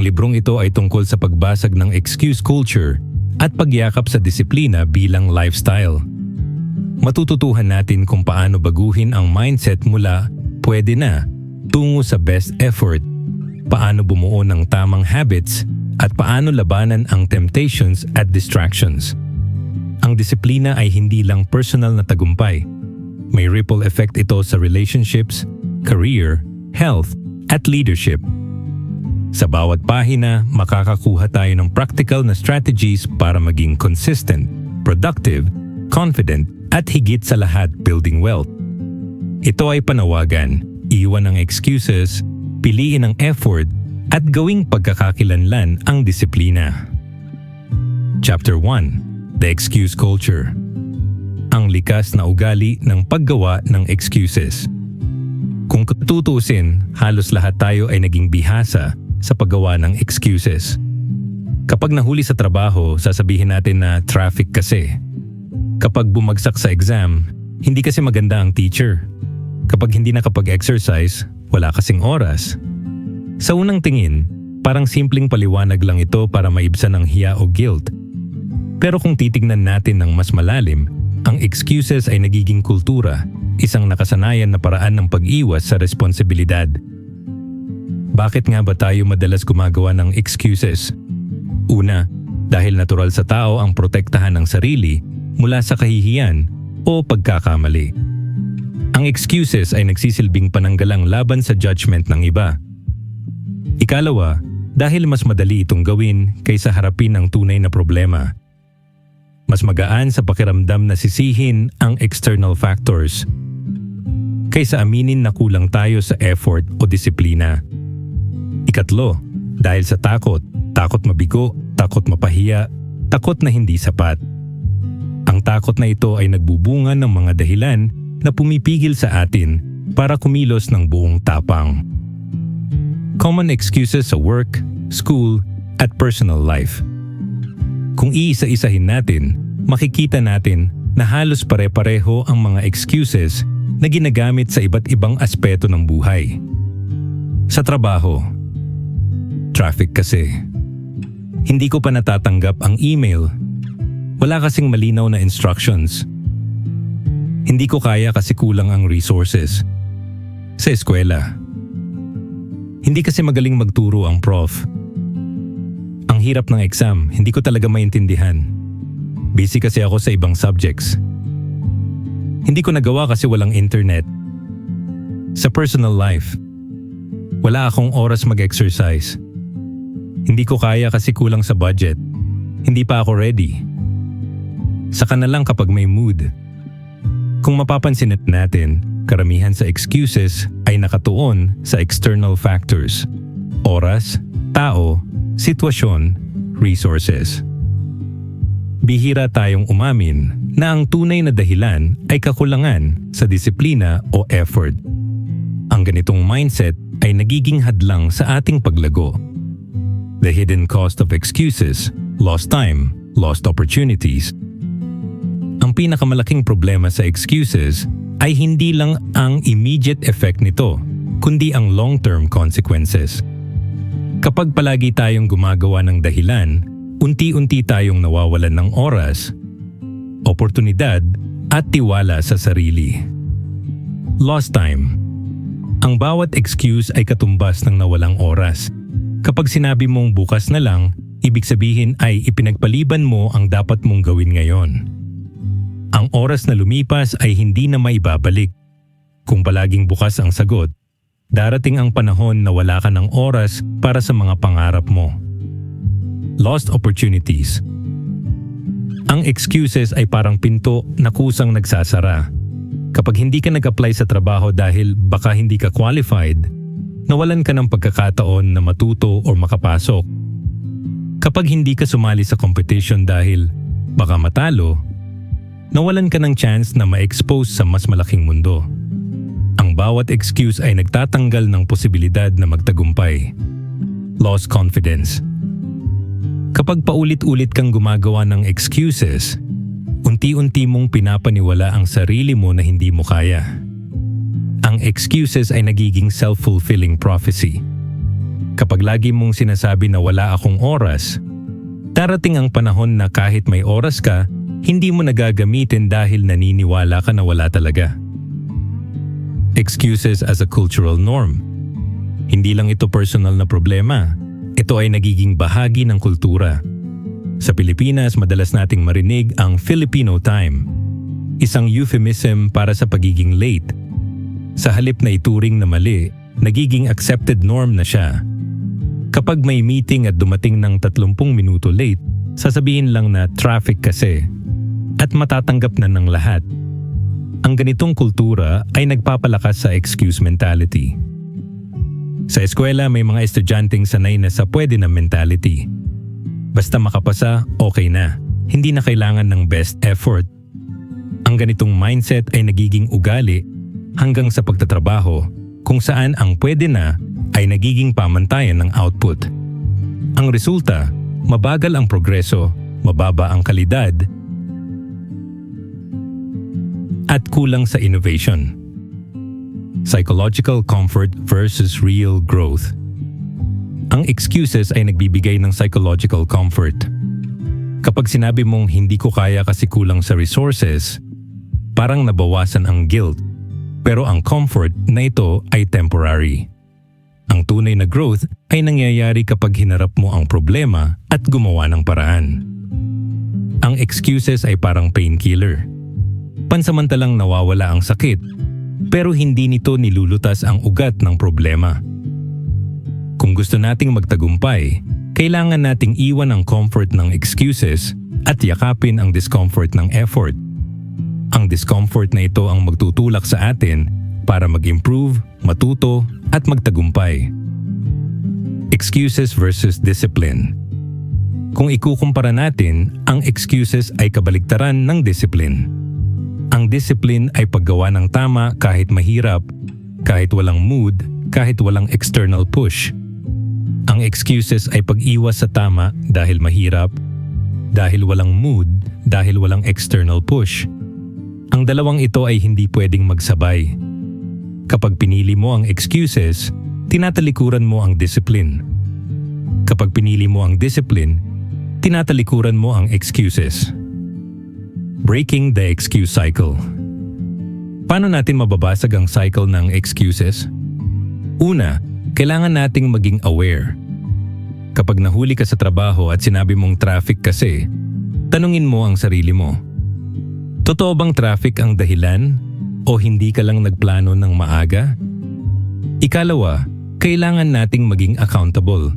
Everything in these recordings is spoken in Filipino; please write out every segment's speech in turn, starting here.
Ang librong ito ay tungkol sa pagbasag ng excuse culture at pagyakap sa disiplina bilang lifestyle. Matututuhan natin kung paano baguhin ang mindset mula pwede na tungo sa best effort, paano bumuo ng tamang habits, at paano labanan ang temptations at distractions. Ang disiplina ay hindi lang personal na tagumpay. May ripple effect ito sa relationships, career, health, at leadership. Sa bawat pahina, makakakuha tayo ng practical na strategies para maging consistent, productive, confident, at higit sa lahat building wealth. Ito ay panawagan, iwan ang excuses, piliin ang effort, at gawing pagkakakilanlan ang disiplina. Chapter 1: The Excuse Culture. Ang likas na ugali ng paggawa ng excuses. Kung tutuusin, halos lahat tayo ay naging bihasa sa paggawa ng excuses. Kapag nahuli sa trabaho, sasabihin natin na traffic kasi. Kapag bumagsak sa exam, hindi kasi maganda ang teacher. Kapag hindi nakapag-exercise, wala kasing oras. Sa unang tingin, parang simpleng paliwanag lang ito para maibsan ang hiya o guilt. Pero kung titignan natin ng mas malalim, ang excuses ay nagiging kultura, isang nakasanayan na paraan ng pag-iwas sa responsibilidad. Bakit nga ba tayo madalas gumagawa ng excuses? Una, dahil natural sa tao ang protektahan ng sarili mula sa kahihiyan o pagkakamali. Ang excuses ay nagsisilbing pananggalang laban sa judgment ng iba. Ikalawa, dahil mas madali itong gawin kaysa harapin ang tunay na problema. Mas magaan sa pakiramdam na sisihin ang external factors kaysa aminin na kulang tayo sa effort o disiplina. Ikatlo, dahil sa takot mabigo, takot mapahiya, takot na hindi sapat. Ang takot na ito ay nagbubunga ng mga dahilan na pumipigil sa atin para kumilos ng buong tapang. Common excuses sa work, school, at personal life. Kung iisa-isahin natin, makikita natin na halos pare-pareho ang mga excuses na ginagamit sa iba't ibang aspeto ng buhay. Sa trabaho, traffic kasi. Hindi ko pa natatanggap ang email. Wala kasing malinaw na instructions. Hindi ko kaya kasi kulang ang resources. Sa eskwela, hindi kasi magaling magturo ang prof. Ang hirap ng exam, hindi ko talaga maintindihan. Busy kasi ako sa ibang subjects. Hindi ko nagawa kasi walang internet. Sa personal life, wala akong oras mag-exercise. Hindi ko kaya kasi kulang sa budget. Hindi pa ako ready. Saka na lang kapag may mood. Kung mapapansin natin, karamihan sa excuses ay nakatuon sa external factors. Oras, tao, sitwasyon, resources. Bihira tayong umamin na ang tunay na dahilan ay kakulangan sa disiplina o effort. Ang ganitong mindset ay nagiging hadlang sa ating paglago. The hidden cost of excuses, lost time, lost opportunities. Ang pinakamalaking problema sa excuses ay hindi lang ang immediate effect nito, kundi ang long-term consequences. Kapag palagi tayong gumagawa ng dahilan, unti-unti tayong nawawalan ng oras, oportunidad, at tiwala sa sarili. Lost time. Ang bawat excuse ay katumbas ng nawalang oras. Kapag sinabi mong bukas na lang, ibig sabihin ay ipinagpaliban mo ang dapat mong gawin ngayon. Ang oras na lumipas ay hindi na maibabalik. Kung palaging bukas ang sagot, darating ang panahon na wala ka ng oras para sa mga pangarap mo. Lost opportunities. Ang excuses ay parang pinto na kusang nagsasara. Kapag hindi ka nag-apply sa trabaho dahil baka hindi ka qualified, nawalan ka ng pagkakataon na matuto o makapasok. Kapag hindi ka sumali sa competition dahil baka matalo, nawalan ka ng chance na ma-expose sa mas malaking mundo. Ang bawat excuse ay nagtatanggal ng posibilidad na magtagumpay. Lost confidence. Kapag paulit-ulit kang gumagawa ng excuses, unti-unti mong pinapaniwala ang sarili mo na hindi mo kaya. Ang excuses ay nagiging self-fulfilling prophecy. Kapag lagi mong sinasabi na wala akong oras, darating ang panahon na kahit may oras ka, hindi mo nagagamitin dahil naniniwala ka na wala talaga. Excuses as a cultural norm. Hindi lang ito personal na problema. Ito ay nagiging bahagi ng kultura. Sa Pilipinas, madalas nating marinig ang Filipino time, isang euphemism para sa pagiging late. Sa halip na ituring na mali, nagiging accepted norm na siya. Kapag may meeting at dumating ng 30 minuto late, sasabihin lang na traffic kasi at matatanggap na ng lahat. Ang ganitong kultura ay nagpapalakas sa excuse mentality. Sa eskwela, may mga estudyanteng sanay na sa pwede na mentality. Basta makapasa, okay na. Hindi na kailangan ng best effort. Ang ganitong mindset ay nagiging ugali hanggang sa pagtatrabaho, kung saan ang pwede na ay nagiging pamantayan ng output. Ang resulta, mabagal ang progreso, mababa ang kalidad, at kulang sa innovation. Psychological comfort versus real growth. Ang excuses ay nagbibigay ng psychological comfort. Kapag sinabi mong hindi ko kaya kasi kulang sa resources, parang nabawasan ang guilt. Pero ang comfort na ito ay temporary. Ang tunay na growth ay nangyayari kapag hinarap mo ang problema at gumawa ng paraan. Ang excuses ay parang painkiller. Pansamantalang nawawala ang sakit, pero hindi nito nilulutas ang ugat ng problema. Kung gusto nating magtagumpay, kailangan nating iwan ang comfort ng excuses at yakapin ang discomfort ng effort. Ang discomfort na ito ang magtutulak sa atin para mag-improve, matuto, at magtagumpay. Excuses versus discipline. Kung ikukumpara natin, ang excuses ay kabaligtaran ng discipline. Ang discipline ay paggawa ng tama kahit mahirap, kahit walang mood, kahit walang external push. Ang excuses ay pag-iwas sa tama dahil mahirap, dahil walang mood, dahil walang external push. Ang dalawang ito ay hindi pwedeng magsabay. Kapag pinili mo ang excuses, tinatalikuran mo ang discipline. Kapag pinili mo ang discipline, tinatalikuran mo ang excuses. Breaking the excuse cycle. Paano natin mababasag ang cycle ng excuses? Una, kailangan nating maging aware. Kapag nahuli ka sa trabaho at sinabi mong traffic kasi, tanungin mo ang sarili mo. Totoo bang traffic ang dahilan o hindi ka lang nagplano ng maaga? Ikalawa, kailangan nating maging accountable.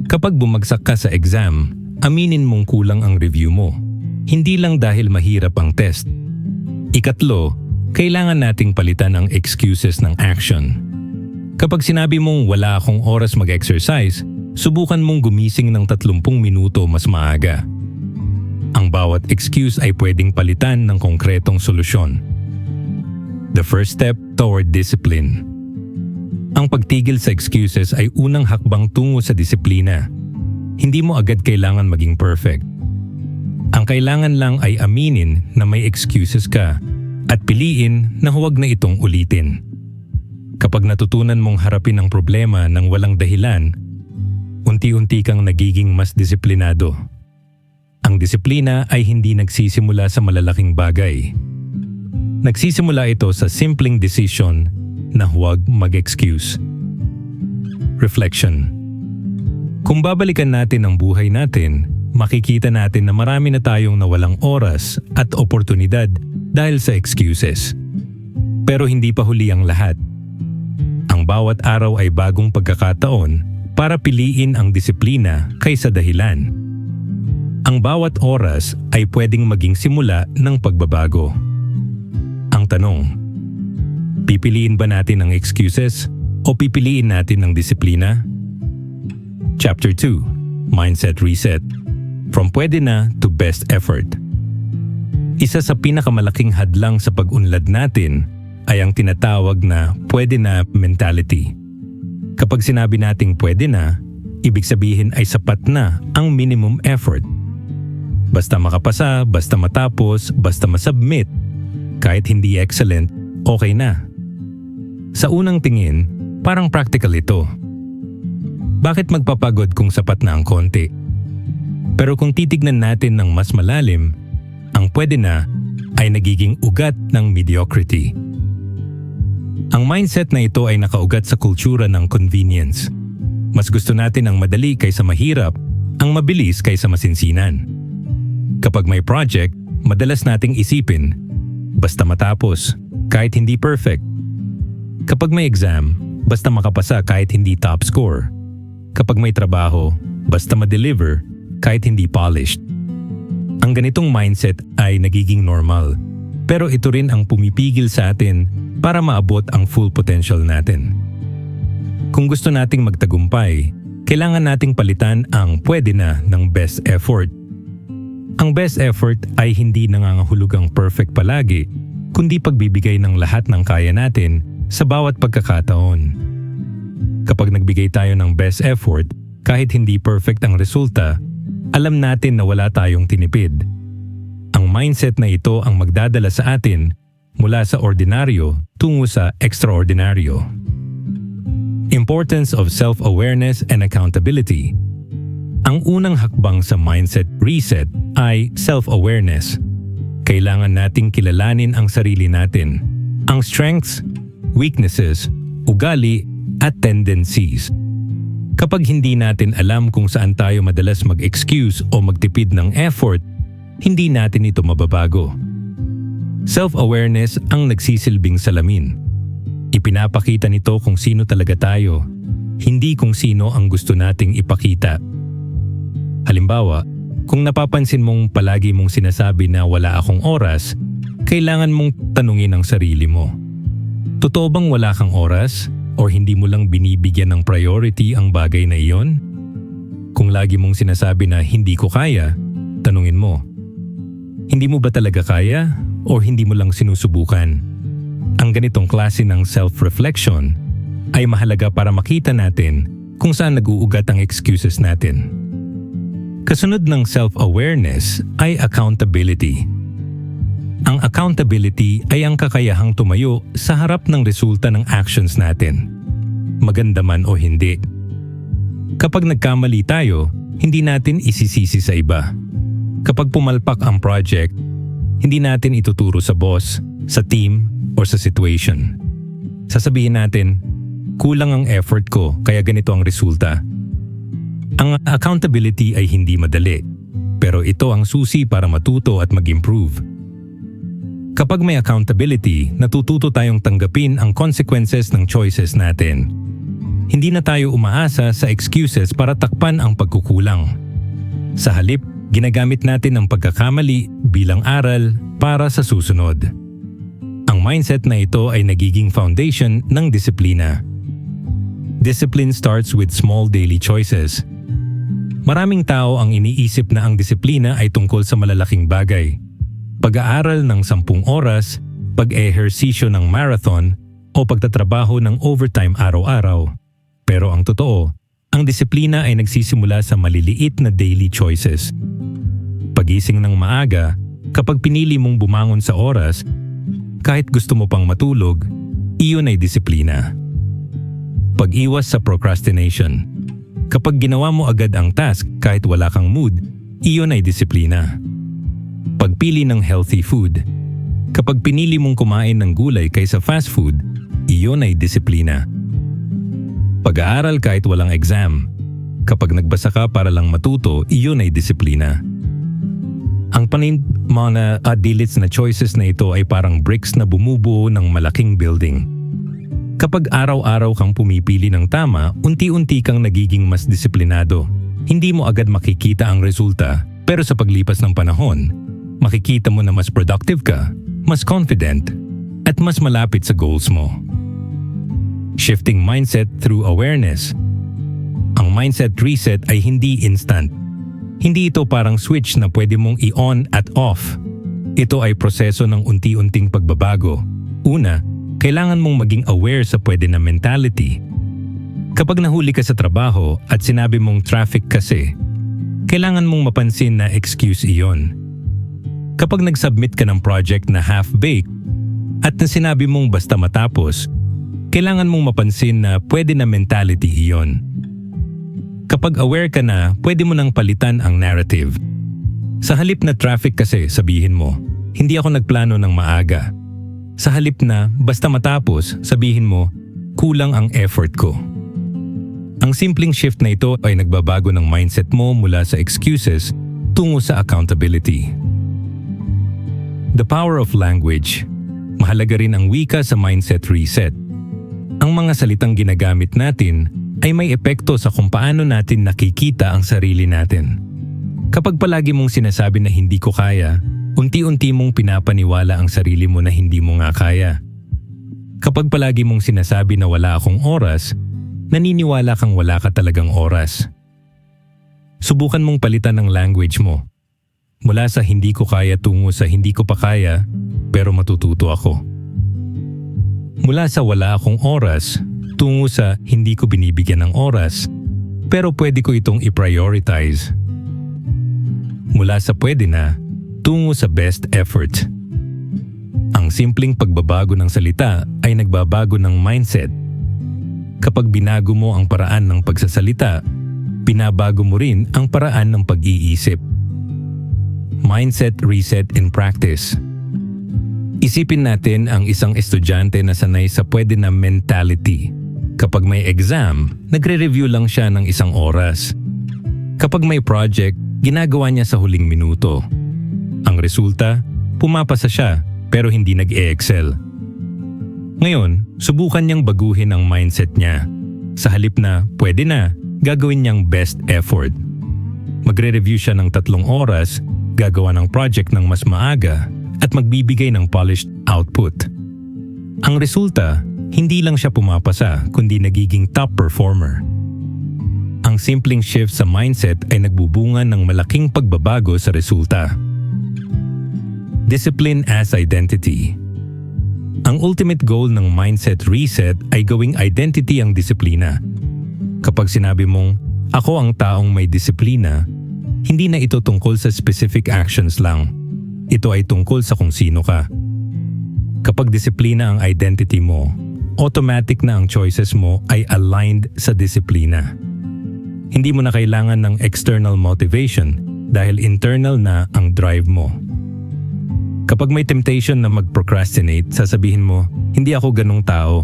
Kapag bumagsak ka sa exam, aminin mong kulang ang review mo. Hindi lang dahil mahirap ang test. Ikatlo, kailangan nating palitan ang excuses ng action. Kapag sinabi mong wala akong oras mag-exercise, subukan mong gumising ng 30 minuto mas maaga. Ang bawat excuse ay pwedeng palitan ng konkretong solusyon. The first step toward discipline. Ang pagtigil sa excuses ay unang hakbang tungo sa disiplina. Hindi mo agad kailangan maging perfect. Ang kailangan lang ay aminin na may excuses ka at piliin na huwag na itong ulitin. Kapag natutunan mong harapin ang problema ng walang dahilan, unti-unti kang nagiging mas disiplinado. Ang disiplina ay hindi nagsisimula sa malalaking bagay. Nagsisimula ito sa simpleng decision na huwag mag-excuse. Reflection. Kung babalikan natin ang buhay natin, makikita natin na marami na tayong nawalang oras at oportunidad dahil sa excuses. Pero hindi pa huli ang lahat. Ang bawat araw ay bagong pagkakataon para piliin ang disiplina kaysa dahilan. Ang bawat oras ay pwedeng maging simula ng pagbabago. Ang tanong, pipiliin ba natin ang excuses o pipiliin natin ang disiplina? Chapter 2, Mindset Reset. From pwede na to best effort. Isa sa pinakamalaking hadlang sa pag-unlad natin ay ang tinatawag na pwede na mentality. Kapag sinabi nating pwede na, ibig sabihin ay sapat na ang minimum effort. Basta makapasa, basta matapos, basta masubmit, kahit hindi excellent, okay na. Sa unang tingin, parang practical ito. bakit magpapagod kung sapat na ang konti? Pero kung titignan natin ng mas malalim, ang pwede na ay nagiging ugat ng mediocrity. Ang mindset na ito ay nakaugat sa kultura ng convenience. Mas gusto natin ang madali kaysa mahirap, ang mabilis kaysa masinsinan. Kapag may project, madalas nating isipin, basta matapos, kahit hindi perfect. Kapag may exam, basta makapasa kahit hindi top score. Kapag may trabaho, basta ma-deliver kahit hindi polished. Ang ganitong mindset ay nagiging normal, pero ito rin ang pumipigil sa atin para maabot ang full potential natin. Kung gusto nating magtagumpay, kailangan nating palitan ang pwede na ng best effort. Ang best effort ay hindi nangangahulugang perfect palagi, kundi pagbibigay ng lahat ng kaya natin sa bawat pagkakataon. Kapag nagbigay tayo ng best effort, kahit hindi perfect ang resulta, alam natin na wala tayong tinipid. Ang mindset na ito ang magdadala sa atin mula sa ordinaryo tungo sa extraordinaryo. Importance of self-awareness and accountability. Ang unang hakbang sa mindset reset ay self-awareness. Kailangan nating kilalanin ang sarili natin, ang strengths, weaknesses, ugali at tendencies. Kapag hindi natin alam kung saan tayo madalas mag-excuse o magtipid ng effort, hindi natin ito mababago. Self-awareness ang nagsisilbing salamin. Ipinapakita nito kung sino talaga tayo, hindi kung sino ang gusto nating ipakita. Halimbawa, kung napapansin mong palagi mong sinasabi na wala akong oras, kailangan mong tanungin ang sarili mo. Totoo bang wala kang oras? O hindi mo lang binibigyan ng priority ang bagay na iyon? Kung lagi mong sinasabi na hindi ko kaya, tanungin mo, hindi mo ba talaga kaya o hindi mo lang sinusubukan? Ang ganitong klase ng self-reflection ay mahalaga para makita natin kung saan nag-uugat ang excuses natin. Kasunod ng self-awareness ay accountability. Ang accountability ay ang kakayahang tumayo sa harap ng resulta ng actions natin, maganda man o hindi. Kapag nagkamali tayo, hindi natin isisisi sa iba. Kapag pumalpak ang project, hindi natin ituturo sa boss, sa team, o sa situation. Sasabihin natin, kulang ang effort ko kaya ganito ang resulta. Ang accountability ay hindi madali, pero ito ang susi para matuto at mag-improve. Kapag may accountability, natututo tayong tanggapin ang consequences ng choices natin. Hindi na tayo umaasa sa excuses para takpan ang pagkukulang. Sa halip, ginagamit natin ang pagkakamali bilang aral para sa susunod. Ang mindset na ito ay nagiging foundation ng disiplina. Discipline starts with small daily choices. Maraming tao ang iniisip na ang disiplina ay tungkol sa malalaking bagay. Pag-aaral ng 10 oras, pag-ehersisyo ng marathon, o pagtatrabaho ng overtime araw-araw. Pero ang totoo, ang disiplina ay nagsisimula sa maliliit na daily choices. Pagising ng maaga, kapag pinili mong bumangon sa oras, kahit gusto mo pang matulog, iyon ay disiplina. Pag-iwas sa procrastination. Kapag ginawa mo agad ang task kahit wala kang mood, iyon ay disiplina. Pagpili ng healthy food. Kapag pinili mong kumain ng gulay kaysa fast food, iyon ay disiplina. Pag-aaral kahit walang exam. Kapag nagbasa ka para lang matuto, iyon ay disiplina. Ang mga dilits na choices na ito ay parang bricks na bumubuo ng malaking building. Kapag araw-araw kang pumipili ng tama, unti-unti kang nagiging mas disiplinado. Hindi mo agad makikita ang resulta, pero sa paglipas ng panahon, makikita mo na mas productive ka, mas confident, at mas malapit sa goals mo. Shifting mindset through awareness. Ang mindset reset ay hindi instant. Hindi ito parang switch na pwede mong i-on at off. Ito ay proseso ng unti-unting pagbabago. Una, kailangan mong maging aware sa pwede na mentality. Kapag nahuli ka sa trabaho at sinabi mong traffic kasi, kailangan mong mapansin na excuse iyon. Kapag nag-submit ka ng project na half-baked at na sinabi mong basta matapos, kailangan mong mapansin na pwede na mentality iyon. Kapag aware ka na, pwede mo nang palitan ang narrative. Sa halip na traffic kasi, sabihin mo, hindi ako nagplano ng maaga. Sa halip na basta matapos, sabihin mo, kulang ang effort ko. Ang simpleng shift na ito ay nagbabago ng mindset mo mula sa excuses tungo sa accountability. The power of language. Mahalaga rin ang wika sa mindset reset. Ang mga salitang ginagamit natin ay may epekto sa kung paano natin nakikita ang sarili natin. Kapag palagi mong sinasabi na hindi ko kaya, unti-unti mong pinapaniwala ang sarili mo na hindi mo nga kaya. Kapag palagi mong sinasabi na wala akong oras, naniniwala kang wala ka talagang oras. Subukan mong palitan ang language mo. Mula sa hindi ko kaya tungo sa hindi ko pa kaya, pero matututo ako. Mula sa wala akong oras, tungo sa hindi ko binibigyan ng oras, pero pwede ko itong i-prioritize. Mula sa pwede na, tungo sa best effort. Ang simpleng pagbabago ng salita ay nagbabago ng mindset. Kapag binago mo ang paraan ng pagsasalita, binabago mo rin ang paraan ng pag-iisip. Mindset reset in practice. Isipin natin ang isang estudyante na sanay sa pwede na mentality. Kapag may exam, nagre-review lang siya ng 1 oras. Kapag may project, ginagawa niya sa huling minuto. Ang resulta, pumapasa siya pero hindi nag-e-excel. Ngayon, subukan niyang baguhin ang mindset niya. Sa halip na pwede na, gagawin niyang best effort. Magre-review siya ng 3 oras, gagawa ng project ng mas maaga, at magbibigay ng polished output. Ang resulta, hindi lang siya pumapasa kundi nagiging top performer. Ang simpleng shift sa mindset ay nagbubunga ng malaking pagbabago sa resulta. Discipline as identity. Ang ultimate goal ng mindset reset ay gawing identity ang disiplina. Kapag sinabi mong, ako ang taong may disiplina, hindi na ito tungkol sa specific actions lang. Ito ay tungkol sa kung sino ka. Kapag disiplina ang identity mo, automatic na ang choices mo ay aligned sa disiplina. Hindi mo na kailangan ng external motivation dahil internal na ang drive mo. Kapag may temptation na mag-procrastinate, sasabihin mo, hindi ako ganong tao.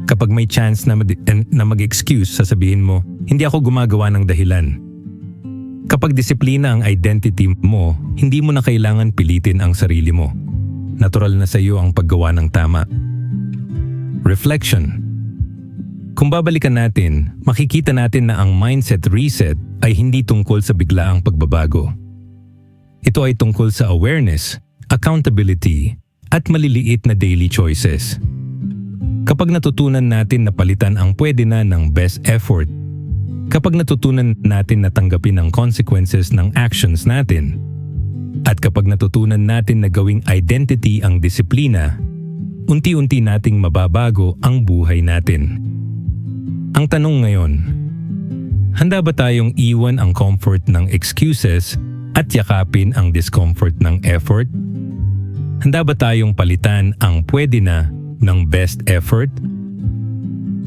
Kapag may chance na mag-excuse, sasabihin mo, hindi ako gumagawa ng dahilan. Kapag disiplina ang identity mo, hindi mo na kailangan pilitin ang sarili mo. Natural na sa iyo ang paggawa ng tama. Reflection. Kung babalikan natin, makikita natin na ang mindset reset ay hindi tungkol sa biglaang pagbabago. Ito ay tungkol sa awareness, accountability, at maliliit na daily choices. Kapag natutunan natin na palitan ang pwede na ng best effort, kapag natutunan natin na tanggapin ang consequences ng actions natin, at kapag natutunan natin na gawing identity ang disiplina, unti-unti nating mababago ang buhay natin. Ang tanong ngayon, handa ba tayong iwan ang comfort ng excuses at yakapin ang discomfort ng effort? Handa ba tayong palitan ang pwede na ng best effort?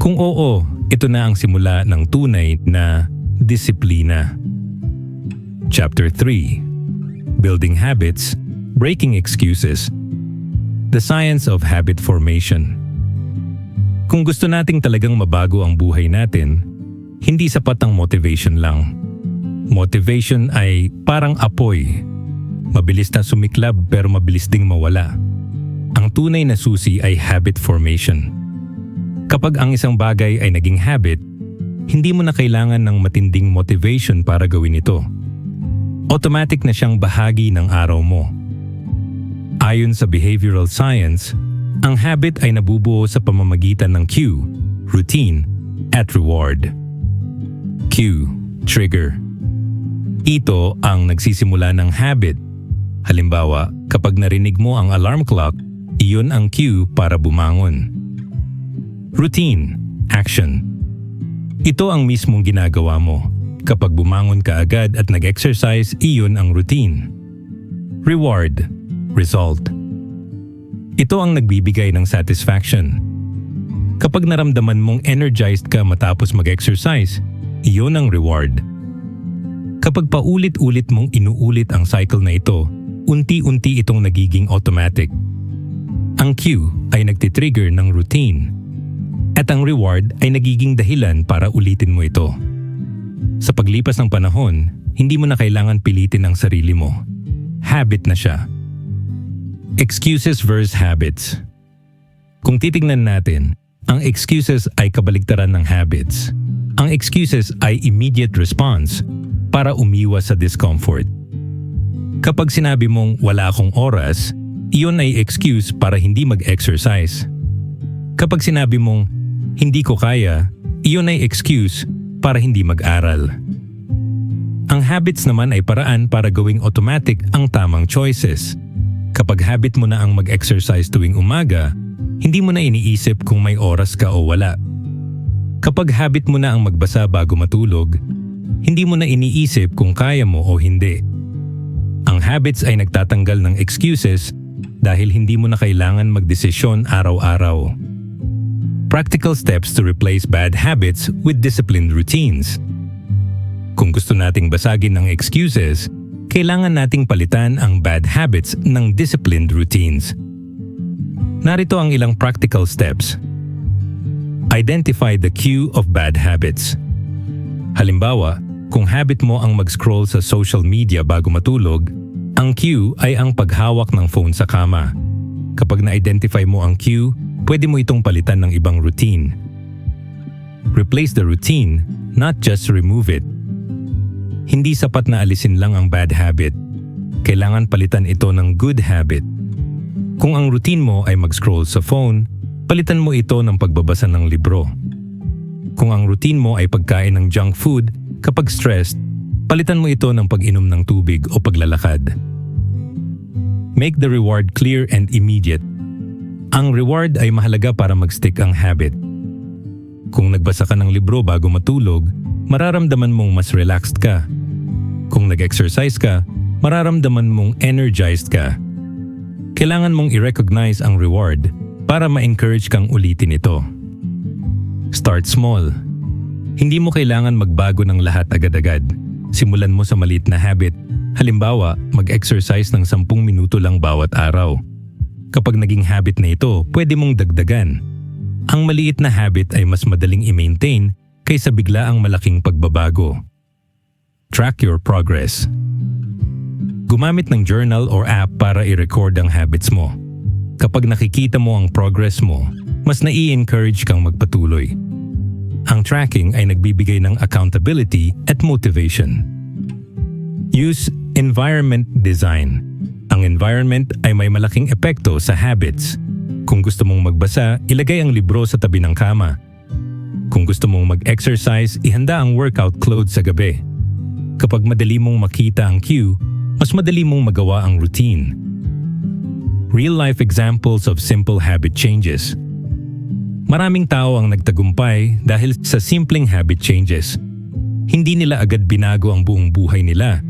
Kung oo, ito na ang simula ng tunay na disiplina. Chapter 3. Building Habits, Breaking Excuses. The Science of Habit Formation. Kung gusto nating talagang mabago ang buhay natin, hindi sapat ang motivation lang. Motivation ay parang apoy. Mabilis na sumiklab pero mabilis ding mawala. Ang tunay na susi ay habit formation. Kapag ang isang bagay ay naging habit, hindi mo na kailangan ng matinding motivation para gawin ito. Automatic na siyang bahagi ng araw mo. Ayon sa behavioral science, ang habit ay nabubuo sa pamamagitan ng cue, routine, at reward. Cue, trigger. Ito ang nagsisimula ng habit. Halimbawa, kapag narinig mo ang alarm clock, iyon ang cue para bumangon. Routine, action. Ito ang mismong ginagawa mo. Kapag bumangon ka agad at nag-exercise, iyon ang routine. Reward, result. Ito ang nagbibigay ng satisfaction. Kapag naramdaman mong energized ka matapos mag-exercise, iyon ang reward. Kapag paulit-ulit mong inuulit ang cycle na ito, unti-unti itong nagiging automatic. Ang cue ay nagtitrigger ng routine. At ang reward ay nagiging dahilan para ulitin mo ito. Sa paglipas ng panahon, hindi mo na kailangan pilitin ang sarili mo. Habit na siya. Excuses versus habits. Kung titingnan natin, ang excuses ay kabaligtaran ng habits. Ang excuses ay immediate response para umiwas sa discomfort. Kapag sinabi mong wala akong oras, iyon ay excuse para hindi mag-exercise. Kapag sinabi mong hindi ko kaya, iyon ay excuse para hindi mag-aral. Ang habits naman ay paraan para gawing automatic ang tamang choices. Kapag habit mo na ang mag-exercise tuwing umaga, hindi mo na iniisip kung may oras ka o wala. Kapag habit mo na ang magbasa bago matulog, hindi mo na iniisip kung kaya mo o hindi. Ang habits ay nagtatanggal ng excuses dahil hindi mo na kailangan magdesisyon araw-araw. Practical steps to replace bad habits with disciplined routines. Kung gusto nating basagin ang excuses, kailangan nating palitan ang bad habits ng disciplined routines. Narito ang ilang practical steps. Identify the cue of bad habits. Halimbawa, kung habit mo ang mag-scroll sa social media bago matulog, ang cue ay ang paghawak ng phone sa kama. Kapag na-identify mo ang cue, pwede mo itong palitan ng ibang routine. Replace the routine, not just remove it. Hindi sapat na alisin lang ang bad habit. Kailangan palitan ito ng good habit. Kung ang routine mo ay mag-scroll sa phone, palitan mo ito ng pagbabasa ng libro. Kung ang routine mo ay pagkain ng junk food, kapag stressed, palitan mo ito ng pag-inom ng tubig o paglalakad. Make the reward clear and immediate. Ang reward ay mahalaga para mag-stick ang habit. Kung nagbasa ka ng libro bago matulog, mararamdaman mong mas relaxed ka. Kung nag-exercise ka, mararamdaman mong energized ka. Kailangan mong i-recognize ang reward para ma-encourage kang ulitin ito. Start small. Hindi mo kailangan magbago ng lahat agad-agad. Simulan mo sa maliit na habit. Halimbawa, mag-exercise ng 10 minuto lang bawat araw. Kapag naging habit na ito, pwede mong dagdagan. Ang maliit na habit ay mas madaling i-maintain kaysa bigla ang malaking pagbabago. Track your progress. Gumamit ng journal or app para i-record ang habits mo. Kapag nakikita mo ang progress mo, mas nai-encourage kang magpatuloy. Ang tracking ay nagbibigay ng accountability at motivation. Use environment design. Ang environment ay may malaking epekto sa habits. Kung gusto mong magbasa, ilagay ang libro sa tabi ng kama. Kung gusto mong mag-exercise, ihanda ang workout clothes sa gabi. Kapag madali mong makita ang cue, mas madali mong magawa ang routine. Real-life examples of simple habit changes. Maraming tao ang nagtagumpay dahil sa simpleng habit changes. Hindi nila agad binago ang buong buhay nila.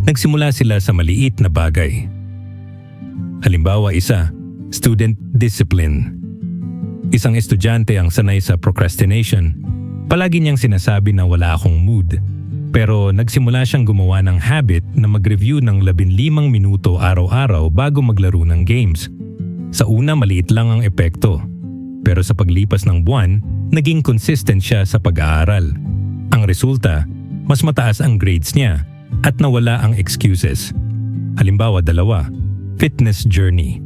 Nagsimula sila sa maliit na bagay. Halimbawa, student discipline. Isang estudyante ang sanay sa procrastination. Palagi niyang sinasabi na wala akong mood. Pero nagsimula siyang gumawa ng habit na mag-review ng 15 minuto araw-araw bago maglaro ng games. Sa una, maliit lang ang epekto. Pero sa paglipas ng buwan, naging consistent siya sa pag-aaral. Ang resulta, mas mataas ang grades niya at nawala ang excuses. Halimbawa, 2, fitness journey.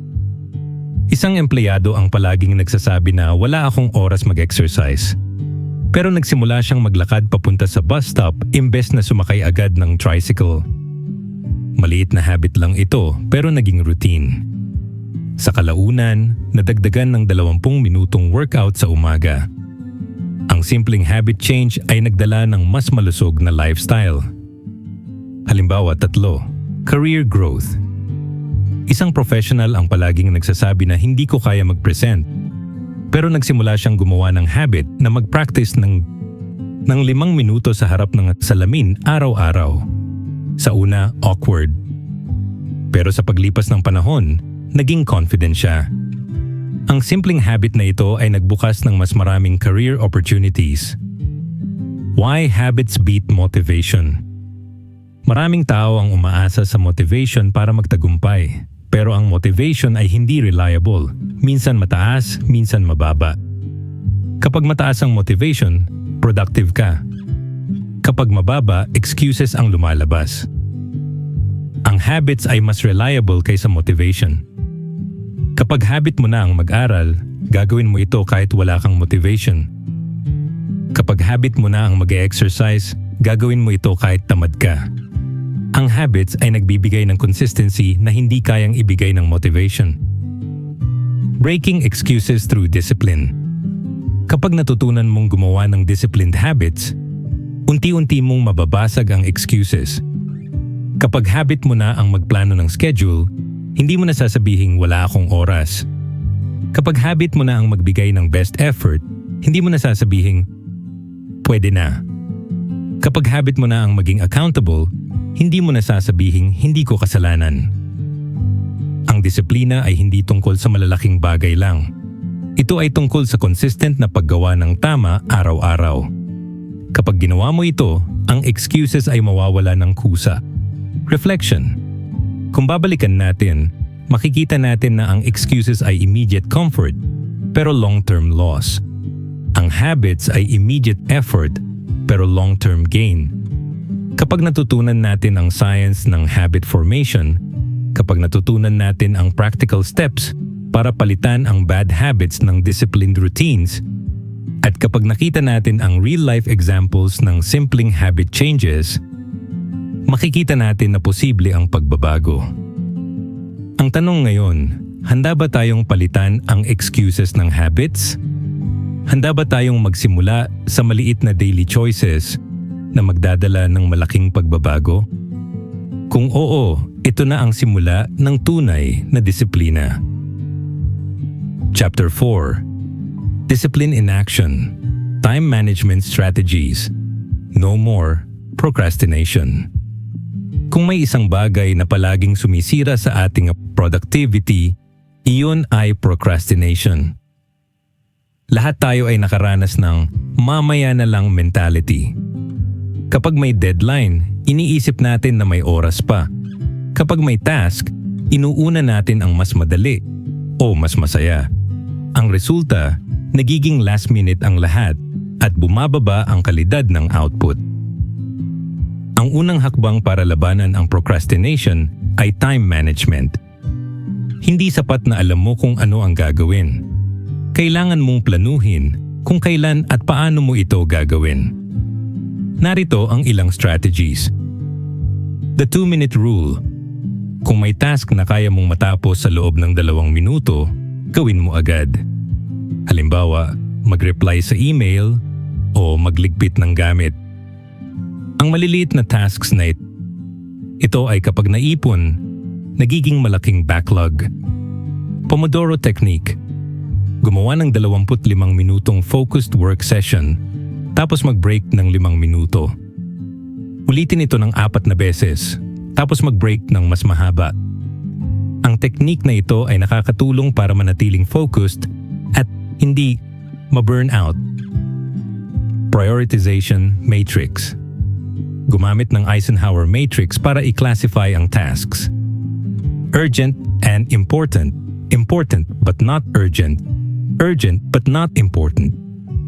Isang empleyado ang palaging nagsasabi na wala akong oras mag-exercise. Pero nagsimula siyang maglakad papunta sa bus stop imbes na sumakay agad ng tricycle. Maliit na habit lang ito pero naging routine. Sa kalaunan, nadagdagan ng 20 minutong workout sa umaga. Ang simpleng habit change ay nagdala ng mas malusog na lifestyle. Halimbawa, 3, career growth. Isang professional ang palaging nagsasabi na hindi ko kaya mag-present. Pero nagsimula siyang gumawa ng habit na mag-practice ng 5 minuto sa harap ng salamin araw-araw. Sa una, awkward. Pero sa paglipas ng panahon, naging confident siya. Ang simpleng habit na ito ay nagbukas ng mas maraming career opportunities. Why habits beat motivation? Maraming tao ang umaasa sa motivation para magtagumpay. Pero ang motivation ay hindi reliable. Minsan mataas, minsan mababa. Kapag mataas ang motivation, productive ka. Kapag mababa, excuses ang lumalabas. Ang habits ay mas reliable kaysa motivation. Kapag habit mo na ang mag-aral, gagawin mo ito kahit wala kang motivation. Kapag habit mo na ang mag-exercise, gagawin mo ito kahit tamad ka. Ang habits ay nagbibigay ng consistency na hindi kayang ibigay ng motivation. Breaking excuses through discipline. Kapag natutunan mong gumawa ng disciplined habits, unti-unti mong mababasag ang excuses. Kapag habit mo na ang magplano ng schedule, hindi mo na sasabihing wala akong oras. Kapag habit mo na ang magbigay ng best effort, hindi mo na sasabihing pwede na. Kapag habit mo na ang maging accountable, hindi mo na sasabihing hindi ko kasalanan. Ang disiplina ay hindi tungkol sa malalaking bagay lang. Ito ay tungkol sa consistent na paggawa ng tama araw-araw. Kapag ginawa mo ito, ang excuses ay mawawala ng kusa. Reflection. Kung babalikan natin, makikita natin na ang excuses ay immediate comfort, pero long-term loss. Ang habits ay immediate effort, pero long-term gain. Kapag natutunan natin ang science ng habit formation, kapag natutunan natin ang practical steps para palitan ang bad habits ng disciplined routines, at kapag nakita natin ang real-life examples ng simpleng habit changes, makikita natin na posible ang pagbabago. Ang tanong ngayon, handa ba tayong palitan ang excuses ng habits? Handa ba tayong magsimula sa maliit na daily choices na magdadala ng malaking pagbabago? Kung oo, ito na ang simula ng tunay na disiplina. Chapter 4. Discipline in Action. Time Management Strategies. No more procrastination. Kung may isang bagay na palaging sumisira sa ating productivity, iyon ay procrastination. Lahat tayo ay nakaranas ng mamaya na lang mentality. Kapag may deadline, iniisip natin na may oras pa. Kapag may task, inuuna natin ang mas madali o mas masaya. Ang resulta, nagiging last minute ang lahat at bumababa ang kalidad ng output. Ang unang hakbang para labanan ang procrastination ay time management. Hindi sapat na alam mo kung ano ang gagawin. Kailangan mong planuhin kung kailan at paano mo ito gagawin. Narito ang ilang strategies. The 2-minute rule. Kung may task na kaya mong matapos sa loob ng 2 minuto, gawin mo agad. Halimbawa, mag-reply sa email o magligpit ng gamit. Ang maliliit na tasks na ito ay kapag naipon, nagiging malaking backlog. Pomodoro Technique. Gumawa ng 25 minutong focused work session tapos mag-break ng 5 minuto. Ulitin ito ng 4 na beses, tapos mag-break ng mas mahaba. Ang technique na ito ay nakakatulong para manatiling focused at hindi ma-burnout. Prioritization Matrix. Gumamit ng Eisenhower Matrix para i-classify ang tasks. Urgent and important. Important but not urgent. Urgent but not important.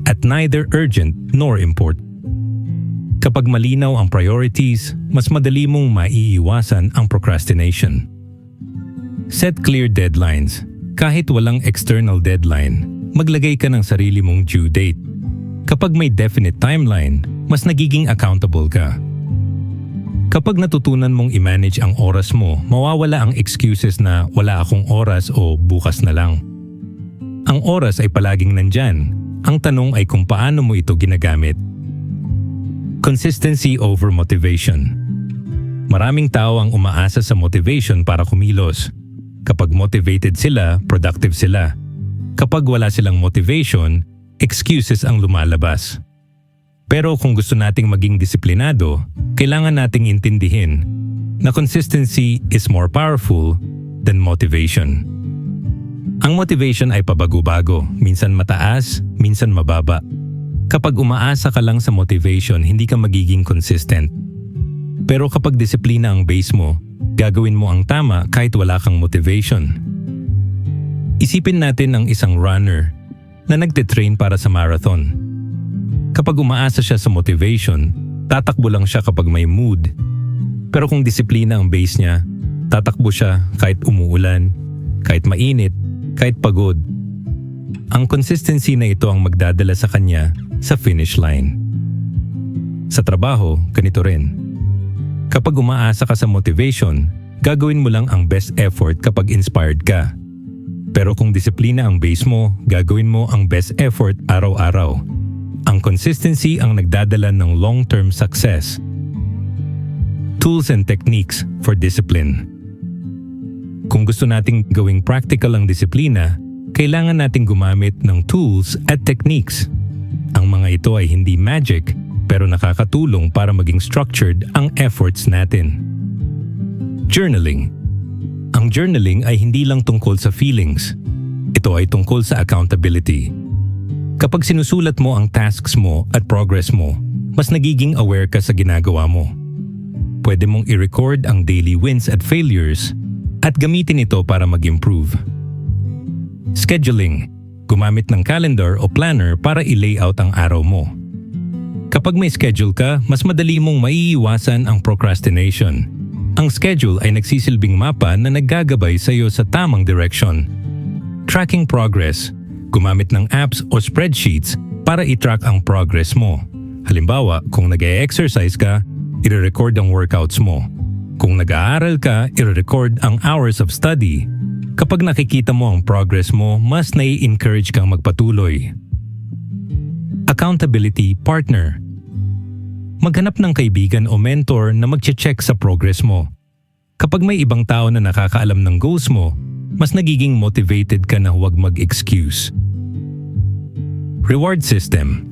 At neither urgent nor important. Kapag malinaw ang priorities, mas madali mong maiiwasan ang procrastination. Set clear deadlines. Kahit walang external deadline, maglagay ka ng sarili mong due date. Kapag may definite timeline, mas nagiging accountable ka. Kapag natutunan mong i-manage ang oras mo, mawawala ang excuses na wala akong oras o bukas na lang. Ang oras ay palaging nandyan. Ang tanong ay kung paano mo ito ginagamit. Consistency over motivation. Maraming tao ang umaasa sa motivation para kumilos. Kapag motivated sila, productive sila. Kapag wala silang motivation, excuses ang lumalabas. Pero kung gusto nating maging disiplinado, kailangan nating intindihin na consistency is more powerful than motivation. Ang motivation ay pabago-bago, minsan mataas, minsan mababa. Kapag umaasa ka lang sa motivation, hindi ka magiging consistent. Pero kapag disiplina ang base mo, gagawin mo ang tama kahit wala kang motivation. Isipin natin ang isang runner na nagtitrain para sa marathon. Kapag umaasa siya sa motivation, tatakbo lang siya kapag may mood. Pero kung disiplina ang base niya, tatakbo siya kahit umuulan, kahit mainit, kahit pagod. Ang consistency na ito ang magdadala sa kanya sa finish line. Sa trabaho, ganito rin. Kapag umaasa ka sa motivation, gagawin mo lang ang best effort kapag inspired ka. Pero kung disiplina ang base mo, gagawin mo ang best effort araw-araw. Ang consistency ang nagdadala ng long-term success. Tools and techniques for discipline. Kung gusto nating gawing practical ang disiplina, kailangan nating gumamit ng tools at techniques. Ang mga ito ay hindi magic, pero nakakatulong para maging structured ang efforts natin. Journaling. Ang journaling ay hindi lang tungkol sa feelings. Ito ay tungkol sa accountability. Kapag sinusulat mo ang tasks mo at progress mo, mas nagiging aware ka sa ginagawa mo. Pwede mong i-record ang daily wins at failures at gamitin ito para mag-improve. Scheduling. Gumamit ng calendar o planner para i-layout ang araw mo. Kapag may schedule ka, mas madali mong maiiwasan ang procrastination. Ang schedule ay nagsisilbing mapa na naggagabay sa iyo sa tamang direction. Tracking progress. Gumamit ng apps o spreadsheets para i-track ang progress mo. Halimbawa, kung nag-e-exercise ka, i-record ang workouts mo. Kung nag-aaral ka, i-record ang hours of study. Kapag nakikita mo ang progress mo, mas nai-encourage kang magpatuloy. Accountability partner. Maghanap ng kaibigan o mentor na magche-check sa progress mo. Kapag may ibang tao na nakakaalam ng goals mo, mas nagiging motivated ka na huwag mag-excuse. Reward system.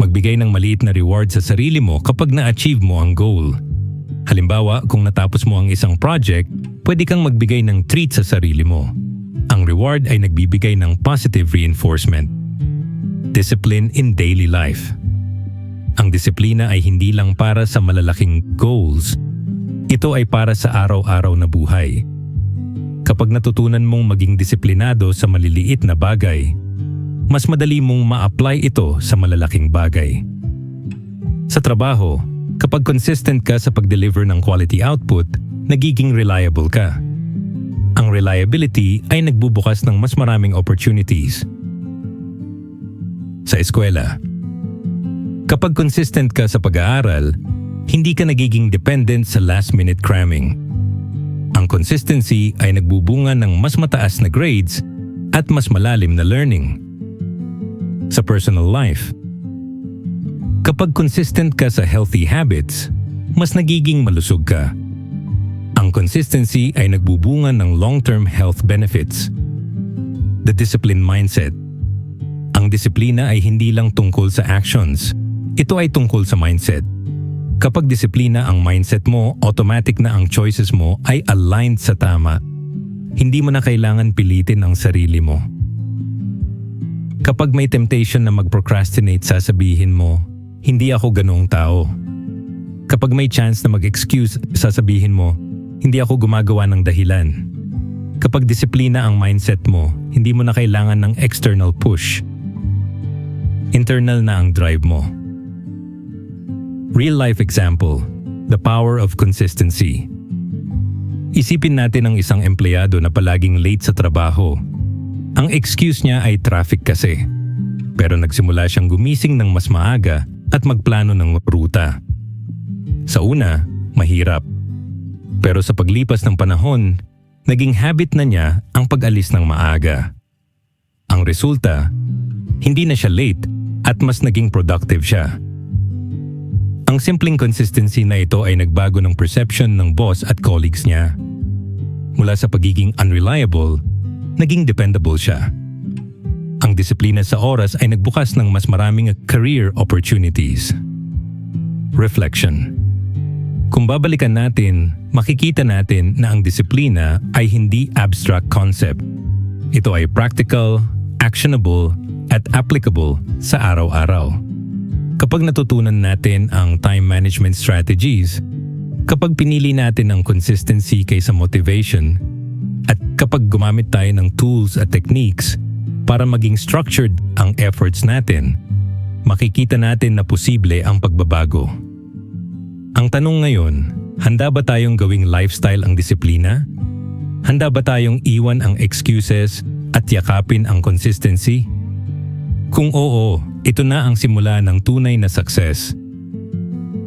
Magbigay ng maliit na reward sa sarili mo kapag na-achieve mo ang goal. Halimbawa, kung natapos mo ang isang project, pwede kang magbigay ng treat sa sarili mo. Ang reward ay nagbibigay ng positive reinforcement. Discipline in daily life. Ang disiplina ay hindi lang para sa malalaking goals. Ito ay para sa araw-araw na buhay. Kapag natutunan mong maging disiplinado sa maliliit na bagay, mas madali mong ma-apply ito sa malalaking bagay. Sa trabaho, kapag consistent ka sa pag-deliver ng quality output, nagiging reliable ka. Ang reliability ay nagbubukas ng mas maraming opportunities. Sa eskwela, kapag consistent ka sa pag-aaral, hindi ka nagiging dependent sa last-minute cramming. Ang consistency ay nagbubunga ng mas mataas na grades at mas malalim na learning. Sa personal life, kapag consistent ka sa healthy habits, mas nagiging malusog ka. Ang consistency ay nagbubunga ng long-term health benefits. The discipline mindset. Ang disiplina ay hindi lang tungkol sa actions. Ito ay tungkol sa mindset. Kapag disiplina ang mindset mo, automatic na ang choices mo ay aligned sa tama. Hindi mo na kailangan pilitin ang sarili mo. Kapag may temptation na mag-procrastinate, sasabihin mo, hindi ako ganoong tao. Kapag may chance na mag-excuse, sasabihin mo, hindi ako gumagawa ng dahilan. Kapag disiplina ang mindset mo, hindi mo na kailangan ng external push. Internal na ang drive mo. Real-life example, the power of consistency. Isipin natin ang isang empleyado na palaging late sa trabaho. Ang excuse niya ay traffic kasi. Pero nagsimula siyang gumising ng mas maaga at magplano ng ruta. Sa una, mahirap. Pero sa paglipas ng panahon, naging habit na niya ang pag-alis ng maaga. Ang resulta, hindi na siya late at mas naging productive siya. Ang simpleng consistency na ito ay nagbago ng perception ng boss at colleagues niya. Mula sa pagiging unreliable, naging dependable siya. Ang disiplina sa oras ay nagbukas ng mas maraming career opportunities. Reflection. Kung babalikan natin, makikita natin na ang disiplina ay hindi abstract concept. Ito ay practical, actionable, at applicable sa araw-araw. Kapag natutunan natin ang time management strategies, kapag pinili natin ang consistency kaysa motivation, at kapag gumamit tayo ng tools at techniques para maging structured ang efforts natin, makikita natin na posible ang pagbabago. Ang tanong ngayon, handa ba tayong gawing lifestyle ang disiplina? Handa ba tayong iwan ang excuses at yakapin ang consistency? Kung oo, ito na ang simula ng tunay na success.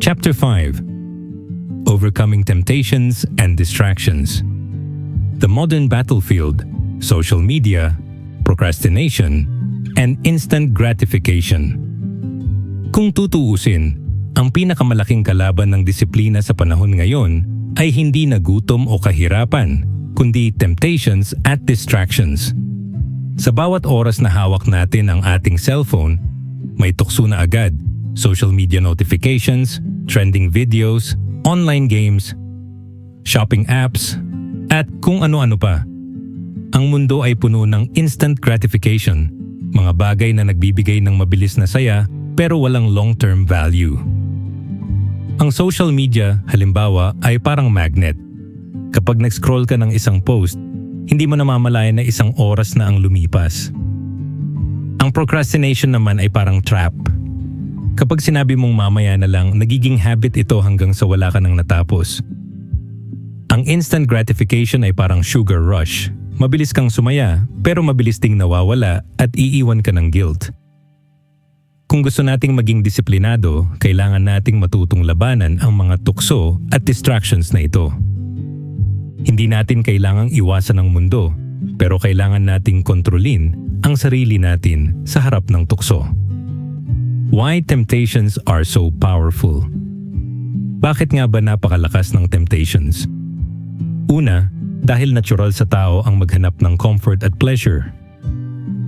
Chapter 5: Overcoming Temptations and Distractions. The modern battlefield, social media, procrastination, and instant gratification. Kung tutuusin, ang pinakamalaking kalaban ng disiplina sa panahon ngayon ay hindi na gutom o kahirapan, kundi temptations at distractions. Sa bawat oras na hawak natin ang ating cellphone, may tukso na agad, social media notifications, trending videos, online games, shopping apps, at kung ano-ano pa. Ang mundo ay puno ng instant gratification, mga bagay na nagbibigay ng mabilis na saya pero walang long-term value. Ang social media, halimbawa, ay parang magnet. Kapag nag-scroll ka ng isang post, hindi mo namamalayan na isang oras na ang lumipas. Ang procrastination naman ay parang trap. Kapag sinabi mong mamaya na lang, nagiging habit ito hanggang sa wala ka nang natapos. Ang instant gratification ay parang sugar rush. Mabilis kang sumaya, pero mabilis ding nawawala at iiwan ka ng guilt. Kung gusto nating maging disiplinado, kailangan nating matutong labanan ang mga tukso at distractions na ito. Hindi natin kailangang iwasan ang mundo, pero kailangan nating kontrolin ang sarili natin sa harap ng tukso. Why temptations are so powerful? Bakit nga ba napakalakas ng temptations? Una, dahil natural sa tao ang maghanap ng comfort at pleasure.